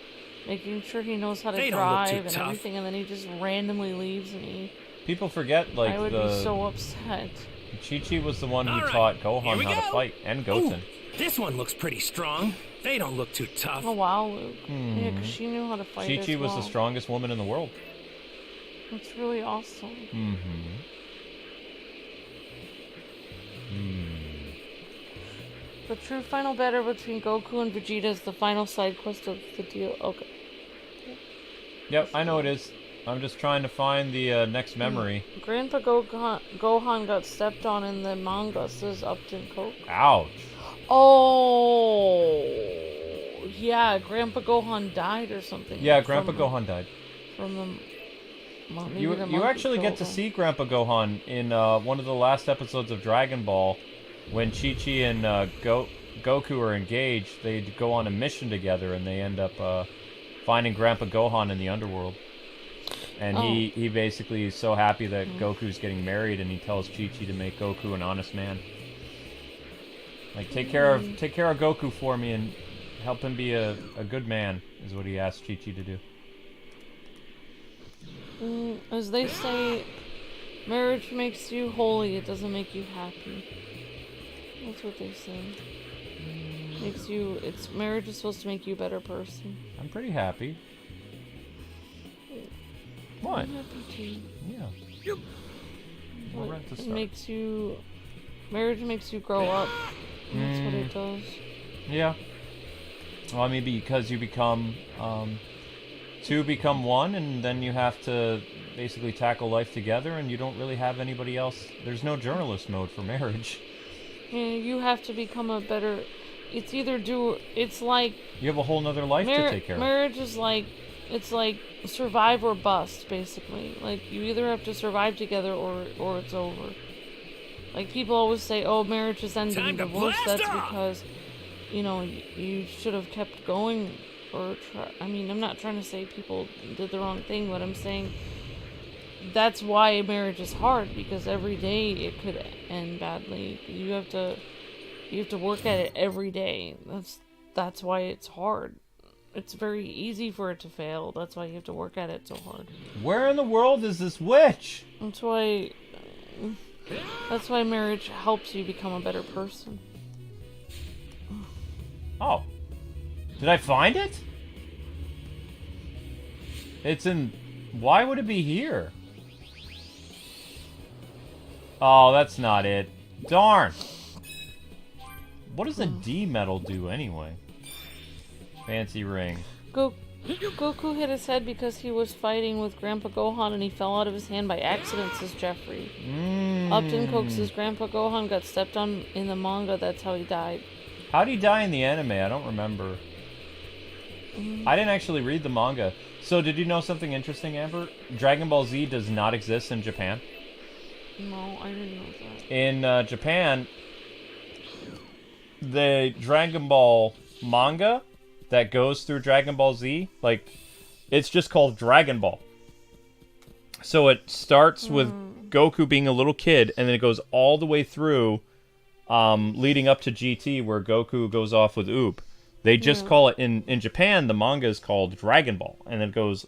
making sure he knows how to They don't look too drive and tough. everything, and then he just randomly leaves me. People forget, like, I would be so upset. Chi-Chi was the one who All right, taught here Gohan we how to go. fight, and Ooh, Goten. this one looks pretty strong. They don't look too tough. Oh wow, Luke. Yeah, because she knew how to fight Chi-Chi as was well. the strongest woman in the world. That's really awesome. The true final battle between Goku and Vegeta is the final side quest of the deal. Okay. Yep, I know it is. I'm just trying to find the next memory. Grandpa Gohan got stepped on in the manga, says Upton Coke. Ouch. Oh, yeah, Grandpa Gohan died or something. Yeah, Grandpa Gohan died. From the. Well, maybe You the monkey actually get killed to him. see Grandpa Gohan in one of the last episodes of Dragon Ball, when Chi-Chi and Goku are engaged. They go on a mission together, and they end up finding Grandpa Gohan in the underworld. And he basically is so happy that Goku's getting married, and he tells Chi-Chi to make Goku an honest man. Like, take care of Goku for me and help him be a good man, is what he asked Chi-Chi to do. As they say, marriage makes you holy, it doesn't make you happy. That's what they say. Marriage is supposed to make you a better person. I'm pretty happy. What? I'm happy too. Yeah. We'll rent the start. Marriage makes you grow up. That's what it does. Yeah. Well, I mean, because you become two become one, and then you have to basically tackle life together, and you don't really have anybody else. There's no journalist mode for marriage. Yeah, you have to become a better. It's like You have a whole nother life to take care of. marriage is like, it's like survive or bust, basically. Like, you either have to survive together or it's over. Like, people always say, oh, marriage is ending Time to divorce. blast That's off! because, you should have kept going, I'm not trying to say people did the wrong thing, but I'm saying that's why marriage is hard, because every day it could end badly. You have to You have to work at it every day. That's why it's hard. It's very easy for it to fail. That's why you have to work at it so hard. Where in the world is this witch? That's why marriage helps you become a better person. Oh. Did I find it? It's in... Why would it be here? Oh, that's not it. Darn! What does a D medal do anyway? Fancy ring. Goku hit his head because he was fighting with Grandpa Gohan and he fell out of his hand by accident, says Jeffrey. Upton coaxes Grandpa Gohan got stepped on in the manga, that's how he died. How'd he die in the anime? I don't remember. I didn't actually read the manga. So did you know something interesting, Amber? Dragon Ball Z does not exist in Japan. No, I didn't know that. In Japan, the Dragon Ball manga that goes through Dragon Ball Z, like, it's just called Dragon Ball. So it starts with Goku being a little kid, and then it goes all the way through, leading up to GT, where Goku goes off with Oop. They just call it, in Japan, the manga is called Dragon Ball, and it goes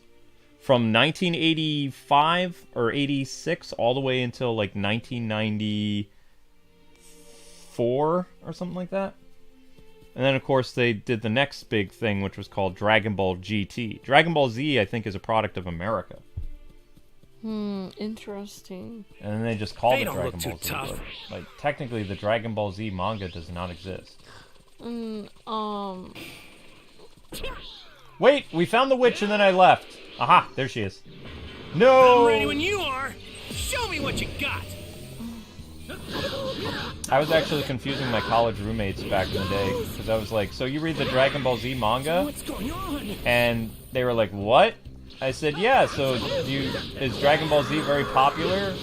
from 1985 or 86 all the way until, like, 1994 or something like that. And then, of course, they did the next big thing, which was called Dragon Ball GT. Dragon Ball Z, I think, is a product of America. Interesting. And then they just called it don't Dragon look Ball too Z. tough. But, like, technically, the Dragon Ball Z manga does not exist. Wait, we found the witch and then I left. Aha, there she is. No! I'm ready when you are. Show me what you got. I was actually confusing my college roommates back in the day, because I was like, so you read the Dragon Ball Z manga? What's going on? And they were like, what? I said, yeah, so is Dragon Ball Z very popular?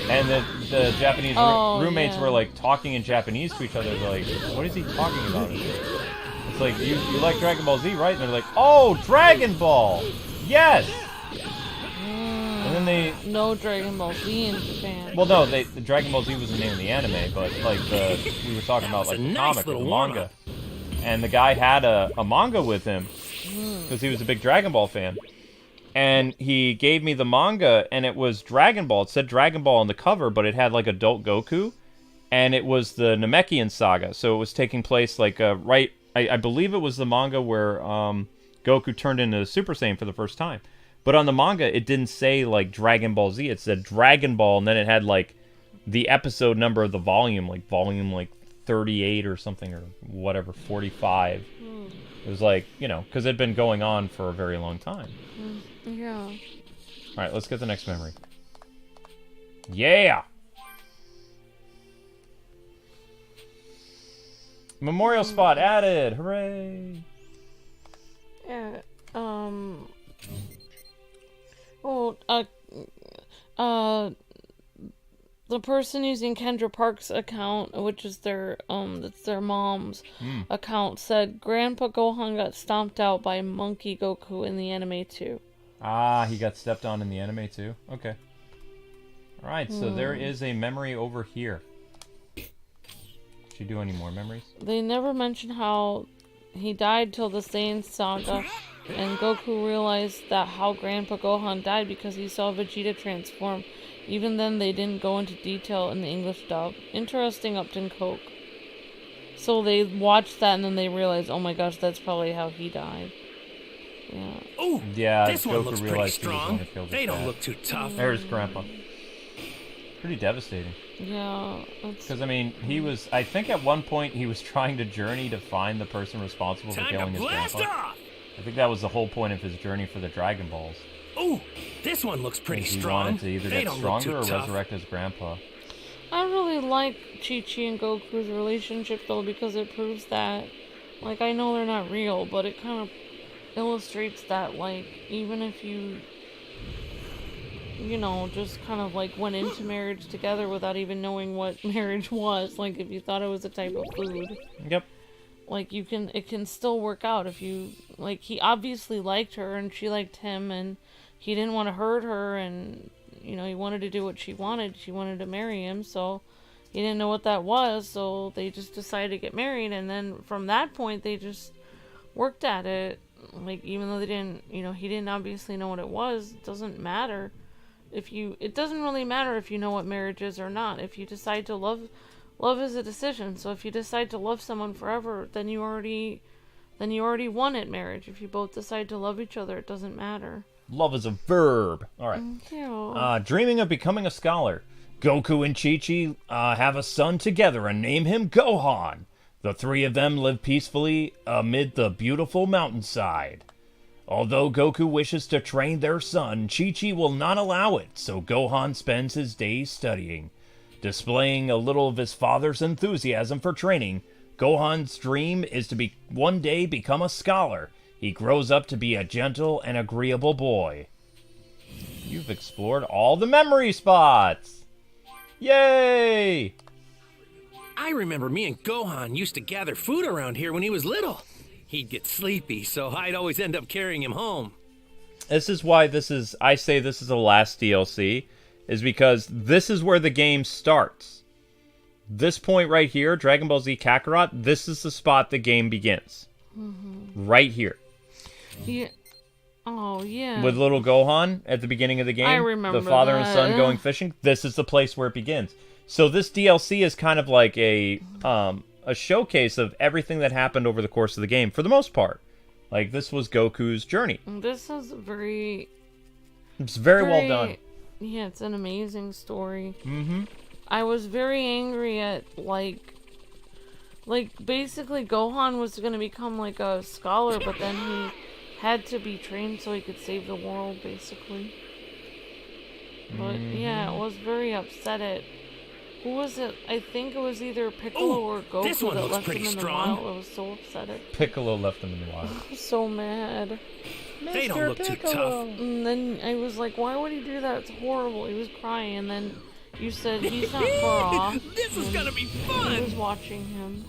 And the Japanese roommates were like talking in Japanese to each other. They're like, what is he talking about? It's like, you like Dragon Ball Z, right? And they're like, oh, Dragon Ball! Yes! And then they... No Dragon Ball Z in Japan. Well, no, the Dragon Ball Z was the name of the anime, but like we were talking about like the comic or the manga. And the guy had a manga with him because he was a big Dragon Ball fan. And he gave me the manga, and it was Dragon Ball. It said Dragon Ball on the cover, but it had like adult Goku, and it was the Namekian saga. So it was taking place like I believe it was the manga where Goku turned into Super Saiyan for the first time. But on the manga, it didn't say like Dragon Ball Z. It said Dragon Ball, and then it had like the episode number of the volume, like volume like 38 or something, or whatever, 45. It was like, you know, because it had been going on for a very long time. Yeah. All right, let's get the next memory. Yeah! Memorial spot added! Hooray! Yeah. The person using Kendra Park's account, which is that's their mom's account, said Grandpa Gohan got stomped out by Monkey Goku in the anime too. Ah, he got stepped on in the anime too? Okay. Alright, so there is a memory over here. Did you do any more memories? They never mention how he died till the Saiyan saga, and Goku realized that how Grandpa Gohan died because he saw Vegeta transform. Even then, they didn't go into detail in the English dub. Interesting, Upton Coke. So they watched that and then they realized, oh my gosh, that's probably how he died. Yeah. Ooh, Yeah, this one Goku looks pretty realized he was strong. gonna kill this They don't guy. look too tough. There's Grandpa. Pretty devastating. Yeah. Because, I mean, I think at one point he was trying to journey to find the person responsible for Time killing to his blast grandpa. off! I think that was the whole point of his journey for the Dragon Balls. Ooh, this one looks pretty He strong. wanted to either They get don't look stronger too or tough. resurrect his grandpa. I really like Chi-Chi and Goku's relationship, though, because it proves that, like, I know they're not real, but it kind of illustrates that, like, even if you know, just kind of, like, went into marriage together without even knowing what marriage was, like, if you thought it was a type of food, Yep. like, it can still work out if you, like, he obviously liked her, and she liked him, and he didn't want to hurt her, and, you know, he wanted to do what she wanted to marry him, so he didn't know what that was, so they just decided to get married, and then from that point they just worked at it. Like, even though they didn't, he didn't obviously know what it was, it doesn't matter. It doesn't really matter if you know what marriage is or not. If you decide to love is a decision. So if you decide to love someone forever, then you already won at marriage. If you both decide to love each other, it doesn't matter. Love is a verb. All right. Thank you. Dreaming of becoming a scholar. Goku and Chi-Chi have a son together and name him Gohan. The three of them live peacefully amid the beautiful mountainside. Although Goku wishes to train their son, Chi-Chi will not allow it, so Gohan spends his days studying. Displaying a little of his father's enthusiasm for training, Gohan's dream is to one day become a scholar. He grows up to be a gentle and agreeable boy. You've explored all the memory spots! Yay! I remember me and Gohan used to gather food around here when he was little. He'd get sleepy, so I'd always end up carrying him home. This is why I say this is the last DLC, is because this is where the game starts. This point right here, Dragon Ball Z Kakarot, this is the spot the game begins. Mm-hmm. Right here. Yeah. Oh, yeah. With little Gohan at the beginning of the game. I remember the father that. and son going fishing. This is the place where it begins. So this DLC is kind of like a showcase of everything that happened over the course of the game, for the most part. Like, this was Goku's journey. This is It's very well done. Yeah, it's an amazing story. Mm-hmm. I was very angry at, basically Gohan was going to become, like, a scholar, but then he had to be trained so he could save the world, basically. But, yeah, I was very upset at... Who was it? I think it was either Piccolo or Goku that left him in the wild. I was so upset at... Piccolo left him in the wild. I was so mad. They don't look too tough. And then I was like, why would he do that? It's horrible. He was crying, and then you said he's not far off. This is gonna be fun! I was watching him.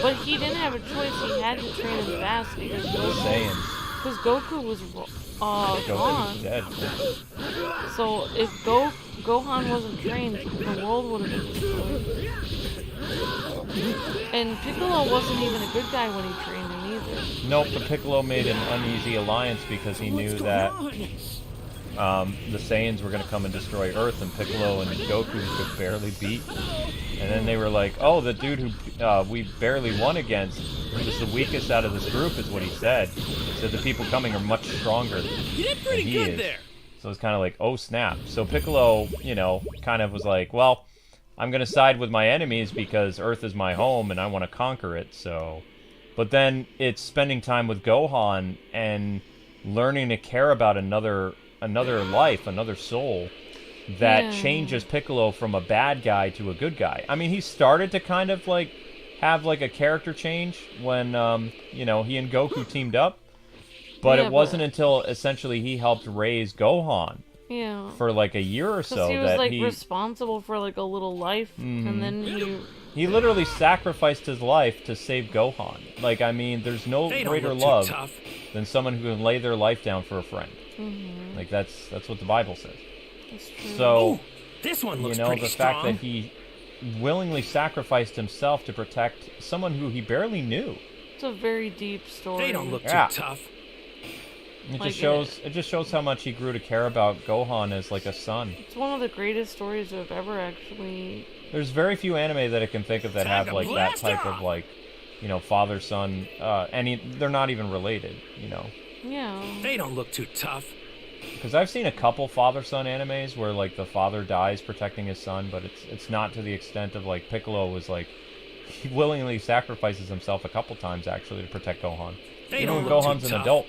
But he didn't have a choice. He had to train him fast because Goku was gone. Goku's dead. So if Gohan wasn't trained, the world would have been destroyed. And Piccolo wasn't even a good guy when he trained him either. Nope, but Piccolo made an uneasy alliance because he knew that the Saiyans were going to come and destroy Earth, and Piccolo and Goku could barely beat. And then they were like, oh, the dude who we barely won against is the weakest out of this group, is what he said. He said the people coming are much stronger than You did pretty good there. So it's kind of like, oh, snap. So Piccolo, kind of was like, well, I'm going to side with my enemies because Earth is my home and I want to conquer it, so... But then it's spending time with Gohan and learning to care about another life, another soul, that changes Piccolo from a bad guy to a good guy. I mean, he started to kind of, have, a character change when, he and Goku teamed up. But it wasn't until, essentially, he helped raise Gohan. Yeah. For, a year or so. Because he was, responsible for, a little life, and then he literally sacrificed his life to save Gohan. There's no greater love than someone who can lay their life down for a friend. Mm-hmm. That's what the Bible says. That's true. So, this one looks pretty the fact that he willingly sacrificed himself to protect someone who he barely knew. It's a very deep story. They don't look too tough. It just shows how much he grew to care about Gohan as a son. It's one of the greatest stories I've ever actually... There's very few anime that I can think of that have that type of father-son, they're not even related, Yeah. They don't look too tough. Because I've seen a couple father-son animes where the father dies protecting his son, but it's not to the extent of Piccolo was he willingly sacrifices himself a couple times actually to protect Gohan. Even when Gohan's an adult.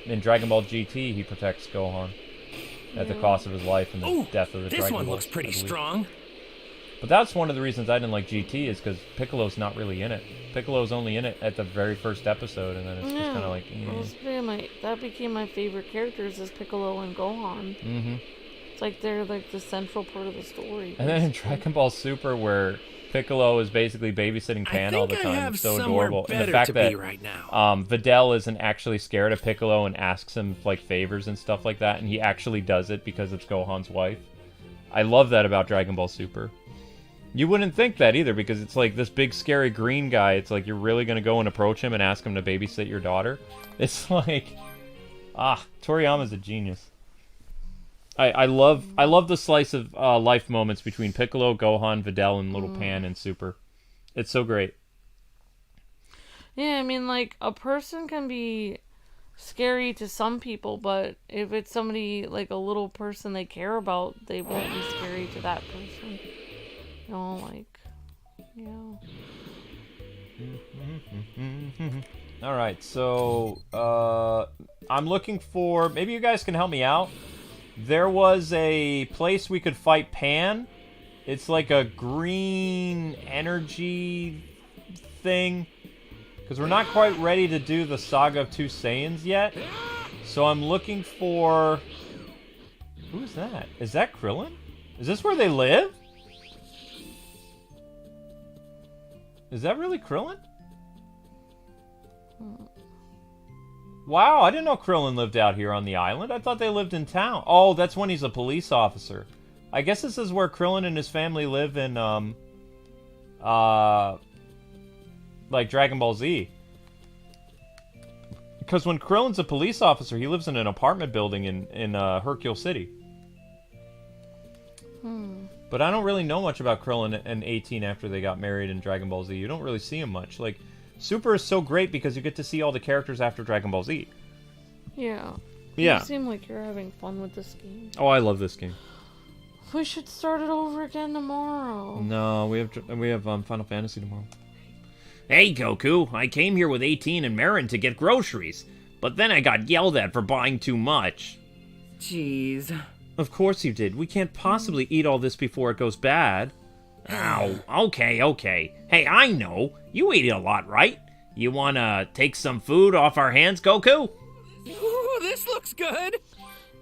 In Dragon Ball GT, he protects Gohan at the cost of his life and the death of the Dragon Ball. This one looks pretty strong. But that's one of the reasons I didn't like GT, is because Piccolo's not really in it. Piccolo's only in it at the very first episode, and then it's just kind of that became my favorite characters, is Piccolo and Gohan. Mm-hmm. It's they're the central part of the story. And then in Dragon Ball Super, where Piccolo is basically babysitting Pan all the time. It's so adorable. And the fact that right now. Videl isn't actually scared of Piccolo and asks him favors and stuff like that, and he actually does it because it's Gohan's wife. I love that about Dragon Ball Super. You wouldn't think that either, because it's like this big scary green guy. It's like you're really gonna go and approach him and ask him to babysit your daughter? It's like, Toriyama's a genius. I love the slice of life moments between Piccolo, Gohan, Videl, and Little Pan and Super. It's so great. Yeah, I mean, like, a person can be scary to some people, but if it's somebody, like, a little person they care about, they won't be scary to that person. You know, like, yeah. Alright, so, I'm looking for... Maybe you guys can help me out. There was a place we could fight Pan. It's like a green energy thing. Because we're not quite ready to do the Saga of Two Saiyans yet. So I'm looking for... Who's that? Is that Krillin? Is this where they live? Is that really Krillin? Wow, I didn't know Krillin lived out here on the island. I thought they lived in town. Oh, that's when he's a police officer. I guess this is where Krillin and his family live in, like Dragon Ball Z. Because when Krillin's a police officer, he lives in an apartment building in Hercule City. But I don't really know much about Krillin and 18 after they got married in Dragon Ball Z. You don't really see him much. Like, Super is so great because you get to see all the characters after Dragon Ball Z. Yeah. Yeah. You seem like you're having fun with this game. Oh, I love this game. We should start it over again tomorrow. No, we have Final Fantasy tomorrow. Hey, Goku, I came here with 18 and Marin to get groceries, but then I got yelled at for buying too much. Jeez. Of course you did. We can't possibly eat all this before it goes bad. Oh, okay. Hey, I know. You eat a lot, right? You wanna take some food off our hands, Goku? Ooh, this looks good.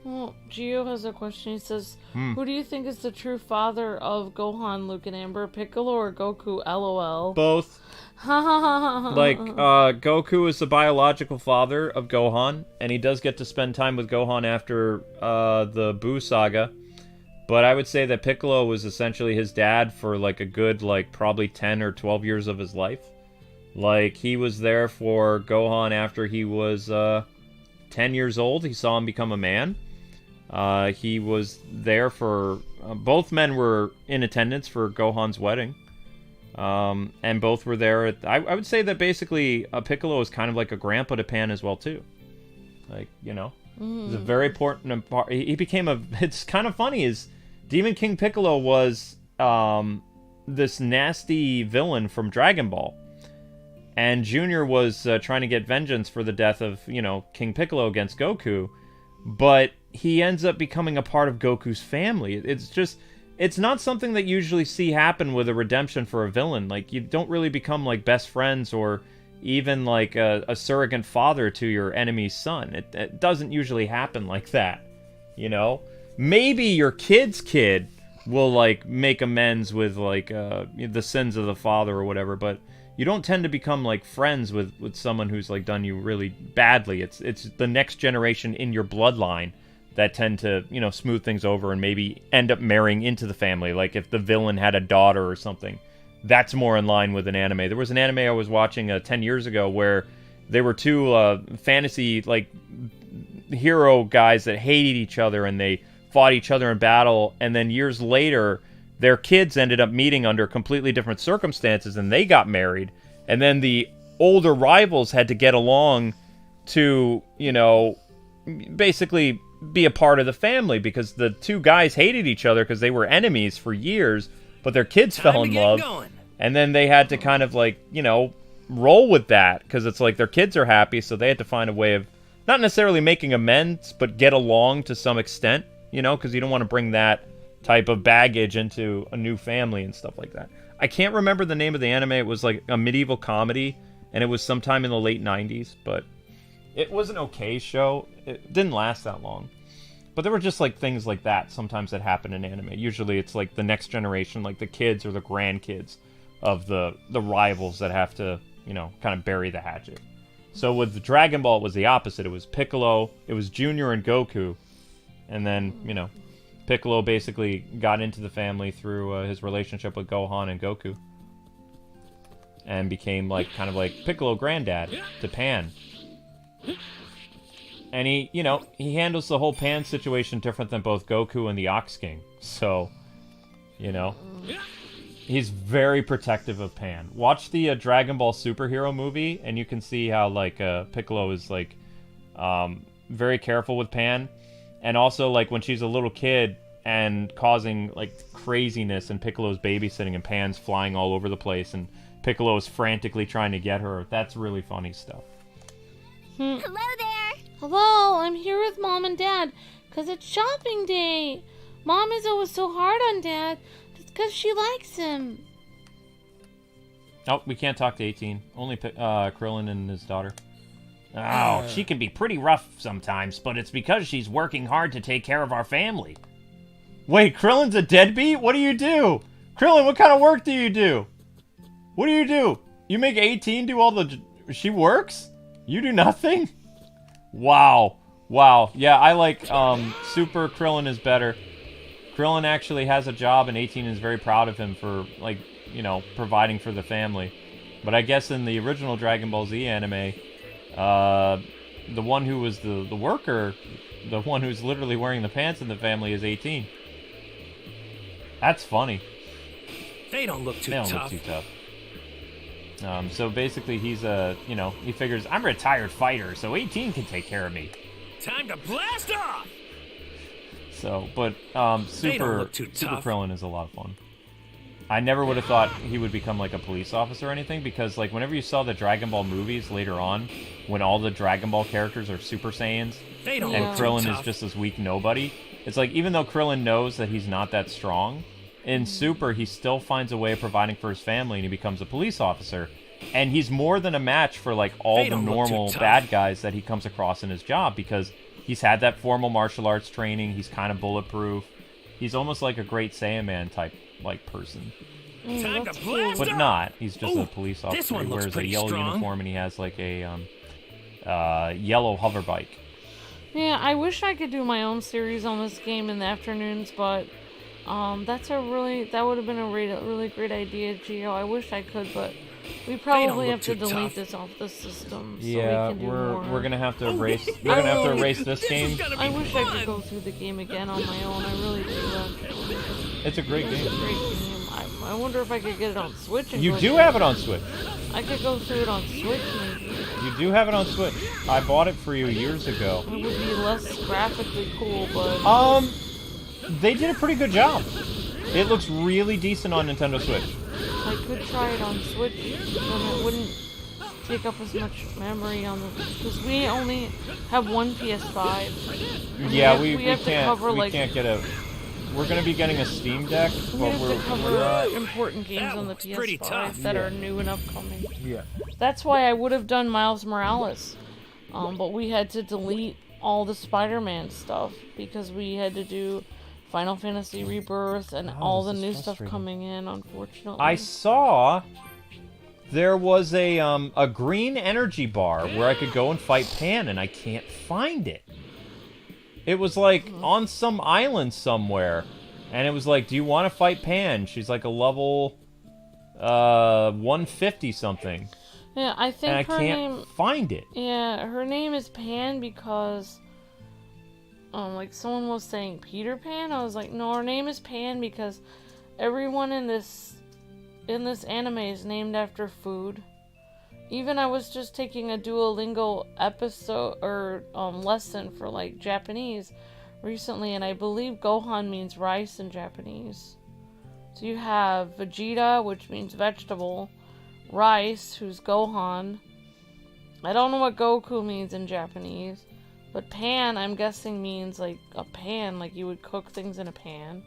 Well, Gio has a question. He says, who do you think is the true father of Gohan, Luke, and Amber, Piccolo, or Goku? LOL. Both. Like, Goku is the biological father of Gohan, and he does get to spend time with Gohan after the Buu saga. But I would say that Piccolo was essentially his dad for, like, a good, like, probably 10 or 12 years of his life. Like, he was there for Gohan after he was 10 years old. He saw him become a man. He was there for... both men were in attendance for Gohan's wedding. And both were there at... I would say that basically Piccolo is kind of like a grandpa to Pan as well, too. Like, you know. He's a very important part. He became a... It's kind of funny is... Demon King Piccolo was this nasty villain from Dragon Ball. And Junior was trying to get vengeance for the death of, you know, King Piccolo against Goku. But he ends up becoming a part of Goku's family. It's just... It's not something that you usually see happen with a redemption for a villain. Like, you don't really become, like, best friends or even, like, a surrogate father to your enemy's son. It doesn't usually happen like that, you know? Maybe your kid's kid will, like, make amends with, like, the sins of the father or whatever, but you don't tend to become, like, friends with someone who's, like, done you really badly. It's the next generation in your bloodline that tend to, you know, smooth things over and maybe end up marrying into the family. Like, if the villain had a daughter or something, that's more in line with an anime. There was an anime I was watching 10 years ago where there were two fantasy, like, hero guys that hated each other and they fought each other in battle, and then years later their kids ended up meeting under completely different circumstances and they got married, and then the older rivals had to get along to, you know, basically be a part of the family because the two guys hated each other because they were enemies for years, but their kids fell in love, and then they had to kind of, like, you know, roll with that because it's like their kids are happy, so they had to find a way of not necessarily making amends, but get along to some extent. You know, because you don't want to bring that type of baggage into a new family and stuff like that. I can't remember the name of the anime. It was like a medieval comedy, and it was sometime in the late 90s, but it was an okay show. It didn't last that long. But there were just, like, things like that sometimes that happen in anime. Usually it's, like, the next generation, like the kids or the grandkids of the rivals that have to, you know, kind of bury the hatchet. So with Dragon Ball, it was the opposite. It was Piccolo, it was Junior and Goku. And then, you know, Piccolo basically got into the family through his relationship with Gohan and Goku. And became like kind of like Piccolo granddad to Pan. And he, you know, he handles the whole Pan situation different than both Goku and the Ox King. So, you know, he's very protective of Pan. Watch the Dragon Ball superhero movie, and you can see how like Piccolo is like very careful with Pan. And also, like, when she's a little kid and causing, like, craziness and Piccolo's babysitting and Pan's flying all over the place and Piccolo is frantically trying to get her. That's really funny stuff. Hello there. Hello, I'm here with Mom and Dad, 'cause it's shopping day. Mom is always so hard on Dad. It's 'cause she likes him. Oh, we can't talk to 18. Only Krillin and his daughter. Oh, she can be pretty rough sometimes, but it's because she's working hard to take care of our family. Wait, Krillin's a deadbeat? What do you do? Krillin, what kind of work do you do? What do you do? You make 18 do all the... She works? You do nothing? Wow. Wow. Yeah, I like Super Krillin is better. Krillin actually has a job and 18 is very proud of him for, like, you know, providing for the family. But I guess in the original Dragon Ball Z anime... the one who was the worker, the one who's literally wearing the pants in the family is 18. That's funny. They don't look too tough. They don't look too tough. So basically he's you know, he figures, I'm a retired fighter, so 18 can take care of me. Time to blast off! So, but, They don't look too Super tough. Krillin is a lot of fun. I never would have thought he would become like a police officer or anything, because like whenever you saw the Dragon Ball movies later on, when all the Dragon Ball characters are Super Saiyans, They don't and look Krillin too is tough. just this weak nobody, it's like even though Krillin knows that he's not that strong, in Super he still finds a way of providing for his family and he becomes a police officer. And he's more than a match for like all They the don't look too normal tough. bad guys that he comes across in his job, because he's had that formal martial arts training, he's kind of bulletproof. He's almost like a great Saiyaman type like person. Time to blast But off! not. He's just Ooh, a police this officer. one He looks wears a pretty yellow strong. uniform and he has like a yellow hover bike. Yeah, I wish I could do my own series on this game in the afternoons, but that would have been a really great idea, Gio. I wish I could, but we probably look have to too delete tough. this off the system so Yeah, we can do more. we're gonna have to erase. We're gonna have to erase this This game. is gonna be I wish I fun. could go through the game again on my own. I really do. It's a great It's a game. great game. I wonder if I could get it on Switch. And You go do through have it on Switch. I could go through it on Switch, maybe. You do have it on Switch. I bought it for you years ago. It would be less graphically cool, but They did a pretty good job. It looks really decent on Nintendo Switch. I could try it on Switch, then it wouldn't take up as much memory on the... Because we only have one PS5. And Yeah, we have to cover, we like... can't get a. We're gonna be getting a Steam Deck, We but have to we're cover not. important games That on the looks pretty PS5 tough. that are new and upcoming. Yeah. That's why I would have done Miles Morales. But we had to delete all the Spider-Man stuff because we had to do Final Fantasy Rebirth and all the this is new stuff frustrating. coming in, unfortunately. I saw there was a green energy bar where I could go and fight Pan, and I can't find it. It was like on some island somewhere, and it was like, "Do you want to fight Pan?" She's like a level 150 something, Yeah, I and think I her can't name... find it. Yeah, her name is Pan because... like someone was saying Peter Pan. I was like, no, her name is Pan because everyone in this anime is named after food. Even I was just taking a Duolingo episode or lesson for like Japanese recently, and I believe Gohan means rice in Japanese. So you have Vegeta, which means vegetable, Rice, who's Gohan. I don't know what Goku means in Japanese, but Pan, I'm guessing, means like a pan, like you would cook things in a pan.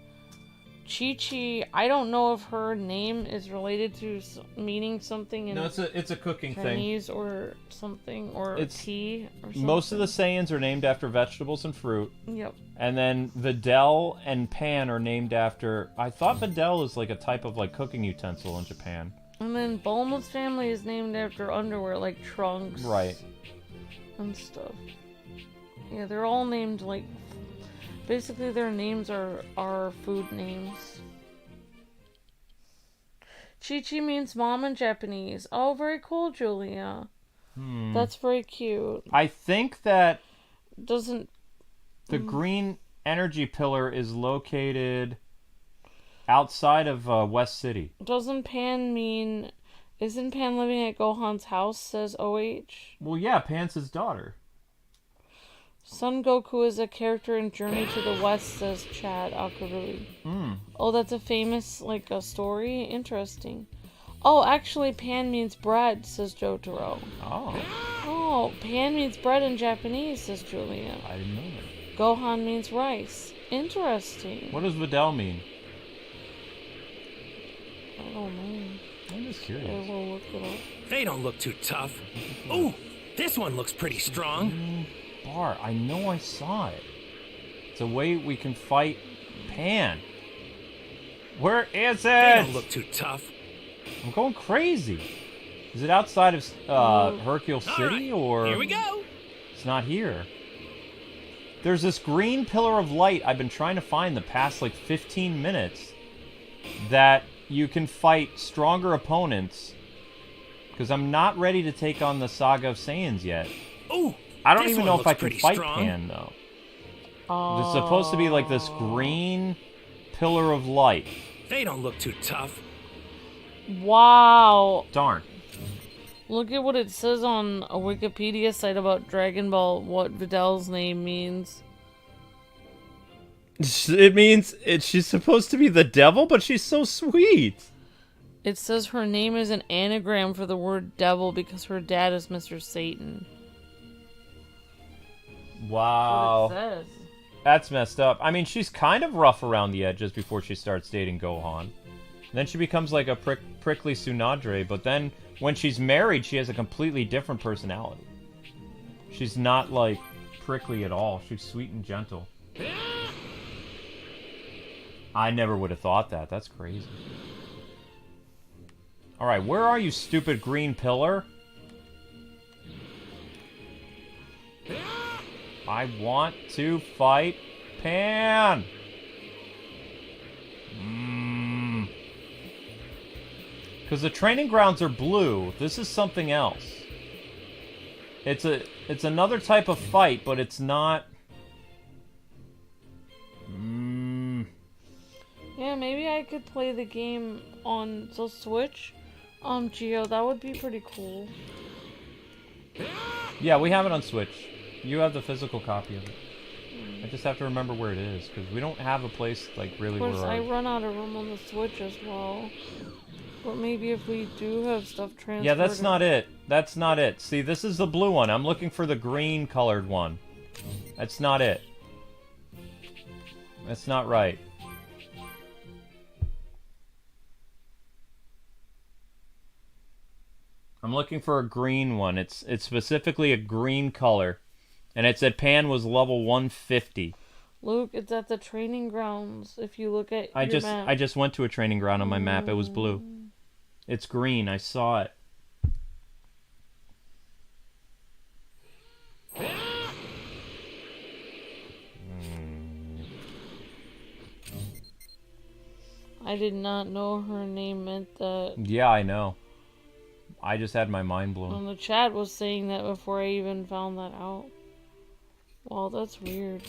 Chi-Chi, I don't know if her name is related to meaning something in No, it's a cooking thing. Chinese or something, or It's- tea or something. Most of the Saiyans are named after vegetables and fruit. Yep. And then Videl and Pan are named after... I thought Videl is like a type of like cooking utensil in Japan. And then Bulma's family is named after underwear, like trunks. Right. And stuff. Yeah, they're all named like Basically, their names are food names. Chi-Chi means mom in Japanese. Oh, very cool, Julia. That's very cute. I think that Doesn't... the green energy pillar is located outside of West City. Doesn't Pan mean... Isn't Pan living at Gohan's house, says OH? Well, yeah, Pan's his daughter. Son Goku is a character in Journey to the West, says Chad Akurui. Oh, that's a famous, like, a story? Interesting. Oh, actually, Pan means bread, says Jotaro. Oh, Oh, Pan means bread in Japanese, says Julia. I didn't know that. Gohan means rice. Interesting. What does Videl mean? I don't know. I'm just I curious. will look it up. They don't look too tough. Ooh, this one looks pretty strong. Bar, I know I saw it. It's a way we can fight Pan. Where is They don't it? look too tough. I'm going crazy. Is it outside of Hercule City, or Here we go. it's not here? There's this green pillar of light I've been trying to find the past like 15 minutes that you can fight stronger opponents, because I'm not ready to take on the Saga of Saiyans yet. Ooh, I don't this even one know if I looks can pretty fight strong. Pan, though. It's supposed to be like this green pillar of light. They don't look too tough. Wow. Darn. Look at what it says on a Wikipedia site about Dragon Ball, what Videl's name means. It means she's supposed to be the devil, but she's so sweet. It says her name is an anagram for the word devil because her dad is Mr. Satan. Wow. That's what it says. That's messed up. I mean, she's kind of rough around the edges before she starts dating Gohan. Then she becomes like a prickly Tsunadre, but then when she's married, she has a completely different personality. She's not like prickly at all. She's sweet and gentle. I never would have thought that. That's crazy. Alright, where are you, stupid green pillar? I want to fight Pan! Because the training grounds are blue. This is something else. It's another type of fight, but it's not... Yeah, maybe I could play the game on the Switch. Geo, that would be pretty cool. Yeah, we have it on Switch. You have the physical copy of it. I just have to remember where it is, because we don't have a place, like, really Of course, where I run out of room on the Switch as well. But maybe if we do have stuff transferred... Yeah, that's not it. That's not it. See, this is the blue one. I'm looking for the green colored one. That's not it. That's not right. I'm looking for a green one. It's specifically a green color. And it said Pan was level 150. Luke, it's at the training grounds. If you look at your map. I just went to a training ground on my map. It was blue. It's green. I saw it. I did not know her name meant that. Yeah, I know. I just had my mind blown. And the chat was saying that before I even found that out. Wow, that's weird.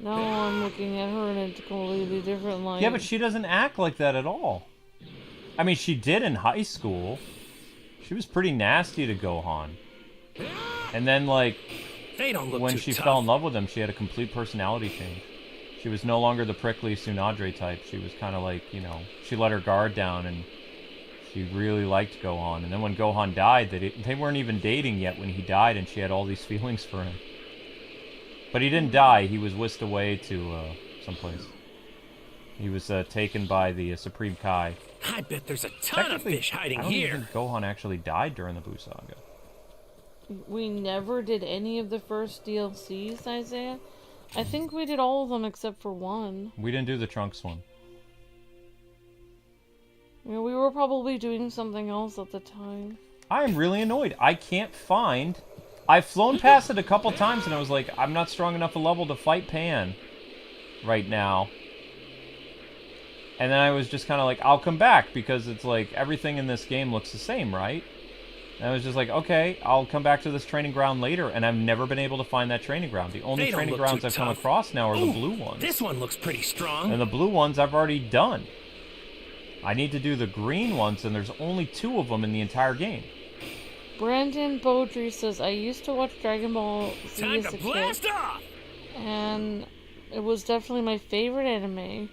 Now I'm looking at her in a completely different light. Yeah, but she doesn't act like that at all. I mean, she did in high school. She was pretty nasty to Gohan. And then, like, They don't look when too she tough. fell in love with him, she had a complete personality change. She was no longer the prickly Tsunadre type. She was kind of like, you know, she let her guard down and she really liked Gohan. And then when Gohan died, they weren't even dating yet when he died, and she had all these feelings for him. But he didn't die. He was whisked away to someplace. He was taken by the Supreme Kai. I bet there's a ton of fish hiding I don't here. even think Gohan actually died during the Buu Saga. We never did any of the first DLCs, Isaiah. I think we did all of them except for one. We didn't do the Trunks one. I mean, we were probably doing something else at the time. I am really annoyed. I can't find I've flown past it a couple times, and I was like, I'm not strong enough a level to fight Pan right now. And then I was just kind of like, I'll come back, because it's like, everything in this game looks the same, right? And I was just like, okay, I'll come back to this training ground later, and I've never been able to find that training ground. The only training grounds I've come across now are the blue ones. This one looks pretty strong. And the blue ones I've already done. I need to do the green ones, and there's only 2 of them in the entire game. Brandon Beaudry says, I used to watch Dragon Ball Z Time as to a blast kid, off! and it was definitely my favorite anime,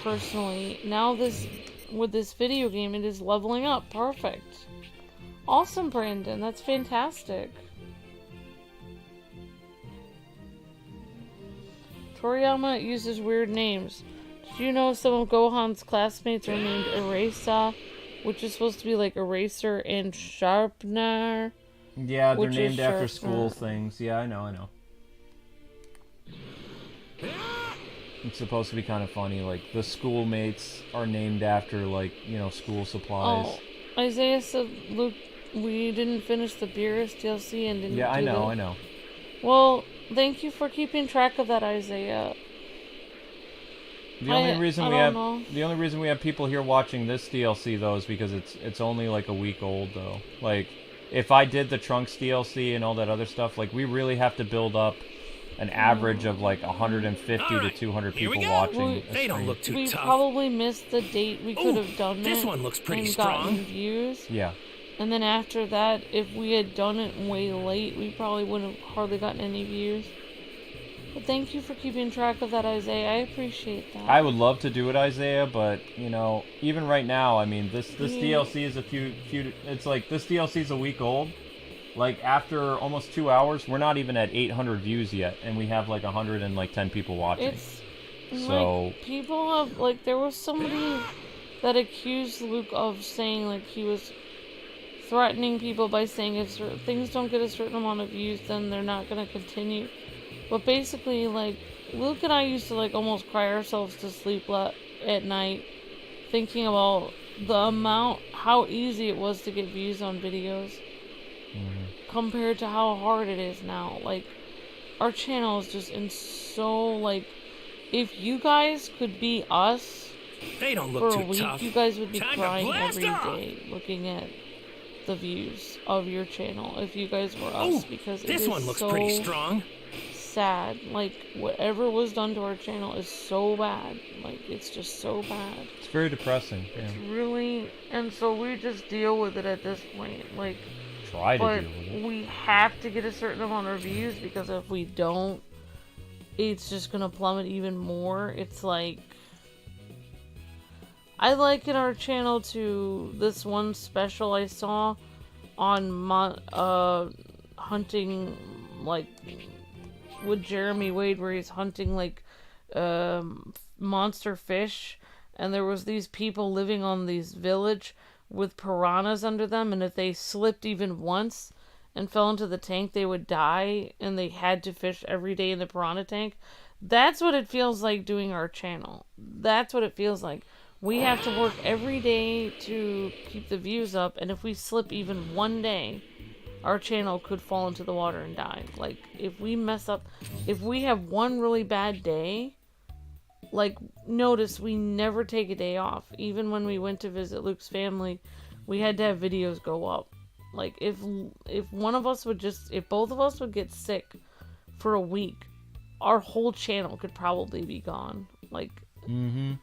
personally. Now with this video game, it is leveling up. Perfect. Awesome, Brandon. That's fantastic. Toriyama uses weird names. Did you know some of Gohan's classmates are named Erasa, which is supposed to be like eraser, and Sharpener? Yeah, they're which is named after Sharpener. school things. Yeah, I know. It's supposed to be kind of funny, like, the schoolmates are named after, like, you know, school supplies. Oh, Isaiah said, Luke, we didn't finish the Beerus DLC and didn't Yeah, I do know, the... I know. Well, thank you for keeping track of that, Isaiah. The only reason I we don't have know. the only reason we have people here watching this DLC though is because it's only like a week old though. Like, if I did the Trunks DLC and all that other stuff, like, we really have to build up an average of like 150 to 200 here we people go. watching. a They don't stream. look too We tough. probably missed the date we could Ooh, have done this it one looks pretty and strong. gotten views. Yeah. And then after that, if we had done it way late, we probably wouldn't have hardly gotten any views. But thank you for keeping track of that, Isaiah. I appreciate that. I would love to do it, Isaiah, but you know, even right now, I mean, this DLC is a few. It's like this DLC is a week old. Like, after almost 2 hours, we're not even at 800 views yet, and we have like 110 people watching. It's So- like, people have, like, there was somebody that accused Luke of saying, like, he was threatening people by saying if things don't get a certain amount of views, then they're not going to continue. But basically, like, Luke and I used to, like, almost cry ourselves to sleep at night thinking about the amount, how easy it was to get views on videos compared to how hard it is now. Like, our channel is just in so, like, if you guys could be us They don't for look a too week, tough. you guys would be Time to crying blast every off! day looking at the views of your channel if you guys were us, Ooh, because it this is one looks so pretty strong. sad. Like, whatever was done to our channel is so bad. Like, it's just so bad. It's very depressing. Yeah. It's really, and so we just deal with it at this point. Like, Try to but deal with it. we have to get a certain amount of views, because if we don't, it's just gonna plummet even more. It's like, I liken our channel to this one special I saw on hunting, like, with Jeremy Wade, where he's hunting like monster fish, and there was these people living on these village with piranhas under them, and if they slipped even once and fell into the tank, they would die, and they had to fish every day in the piranha tank. That's what it feels like doing our channel. That's what it feels like. We have to work every day to keep the views up, and if we slip even one day, our channel could fall into the water and die. Like, if we mess up, if we have one really bad day, like, notice we never take a day off. Even when we went to visit Luke's family, we had to have videos go up. Like, if one of us would just, if both of us would get sick for a week, our whole channel could probably be gone. Like,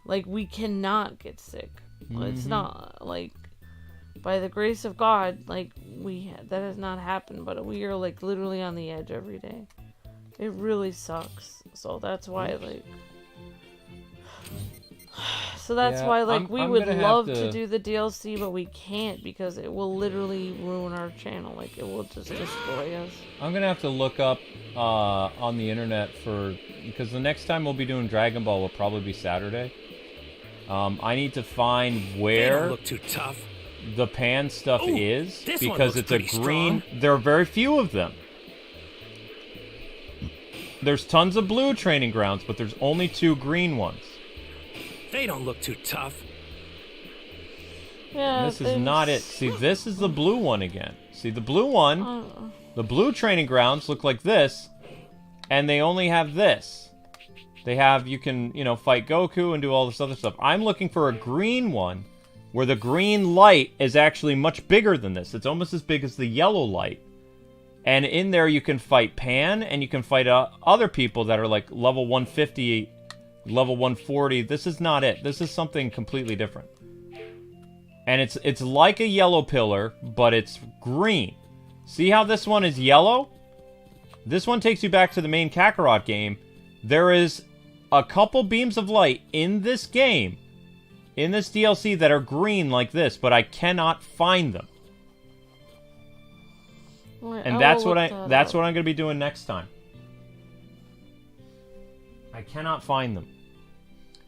like, we cannot get sick. It's not, like, by the grace of God, like, that has not happened, but we are, like, literally on the edge every day. It really sucks. So that's why, like, Yeah, we I'm would gonna have love to- to do the DLC, but we can't, because it will literally ruin our channel. Like, it will just destroy us. I'm gonna have to look up on the internet because the next time we'll be doing Dragon Ball will probably be Saturday. I need to find They don't where look too tough. the Pan stuff Ooh, is, this one because looks it's a pretty green. strong. There are very few of them. There's tons of blue training grounds, but there's only 2 green ones. They don't look too tough. Yeah, This is not it. See, this is the blue one again. See, the blue one The blue training grounds look like this, and they only have this. They have, you can, you know, fight Goku and do all this other stuff. I'm looking for a green one, where the green light is actually much bigger than this. It's almost as big as the yellow light. And in there you can fight Pan, and you can fight other people that are like level 150, level 140. This is not it. This is something completely different. And it's like a yellow pillar, but it's green. See how this one is yellow? This one takes you back to the main Kakarot game. There is a couple beams of light in this game, in this DLC, that are green like this, but I cannot find them. Wait, And that's what I'm going to be doing next time. I cannot find them.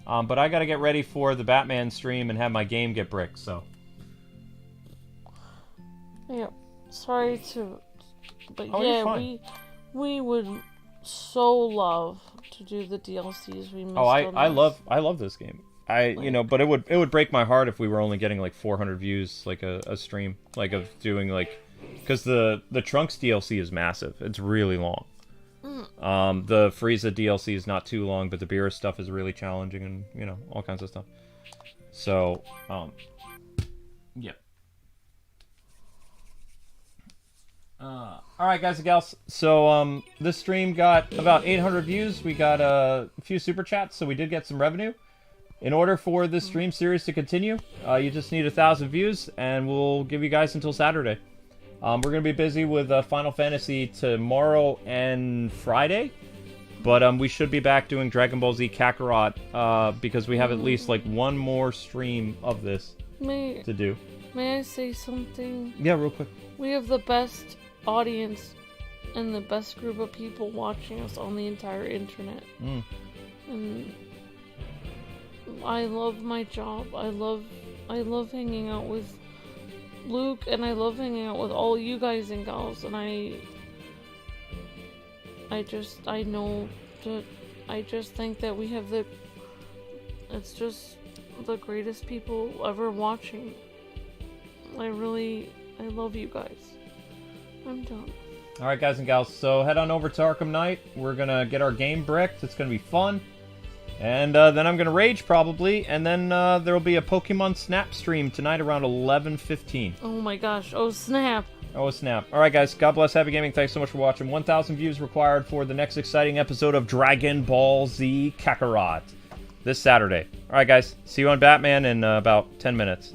But I got to get ready for the Batman stream and have my game get bricked, so. Yeah, sorry to, but Oh, you're yeah, fine. we would so love to do the DLCs we missed. Oh, I on this. love this game. You know, but it would break my heart if we were only getting like 400 views, like a stream, like of doing like, because the Trunks DLC is massive. It's really long. The Frieza DLC is not too long, but the Beerus stuff is really challenging, and you know, all kinds of stuff. So, yeah. Alright, guys and gals, so this stream got about 800 views. We got a few super chats, so we did get some revenue. In order for this stream series to continue, you just need 1,000 views, and we'll give you guys until Saturday. We're going to be busy with Final Fantasy tomorrow and Friday, but we should be back doing Dragon Ball Z Kakarot, because we have at least like one more stream of this to do. May I say something? Yeah, real quick. We have the best audience and the best group of people watching us on the entire internet. And I love my job. I love hanging out with Luke, and I love hanging out with all you guys and gals, and I just think that we have it's just the greatest people ever watching. I love you guys. I'm done. Alright, guys and gals, so head on over to Arkham Knight. We're gonna get our game bricked. It's gonna be fun. And then I'm gonna rage probably, and then there'll be a Pokemon Snap stream tonight around 11:15. Oh my gosh, oh snap. Oh snap. Alright guys, God bless, happy gaming, thanks so much for watching. 1,000 views required for the next exciting episode of Dragon Ball Z Kakarot this Saturday. Alright guys, see you on Batman in about 10 minutes.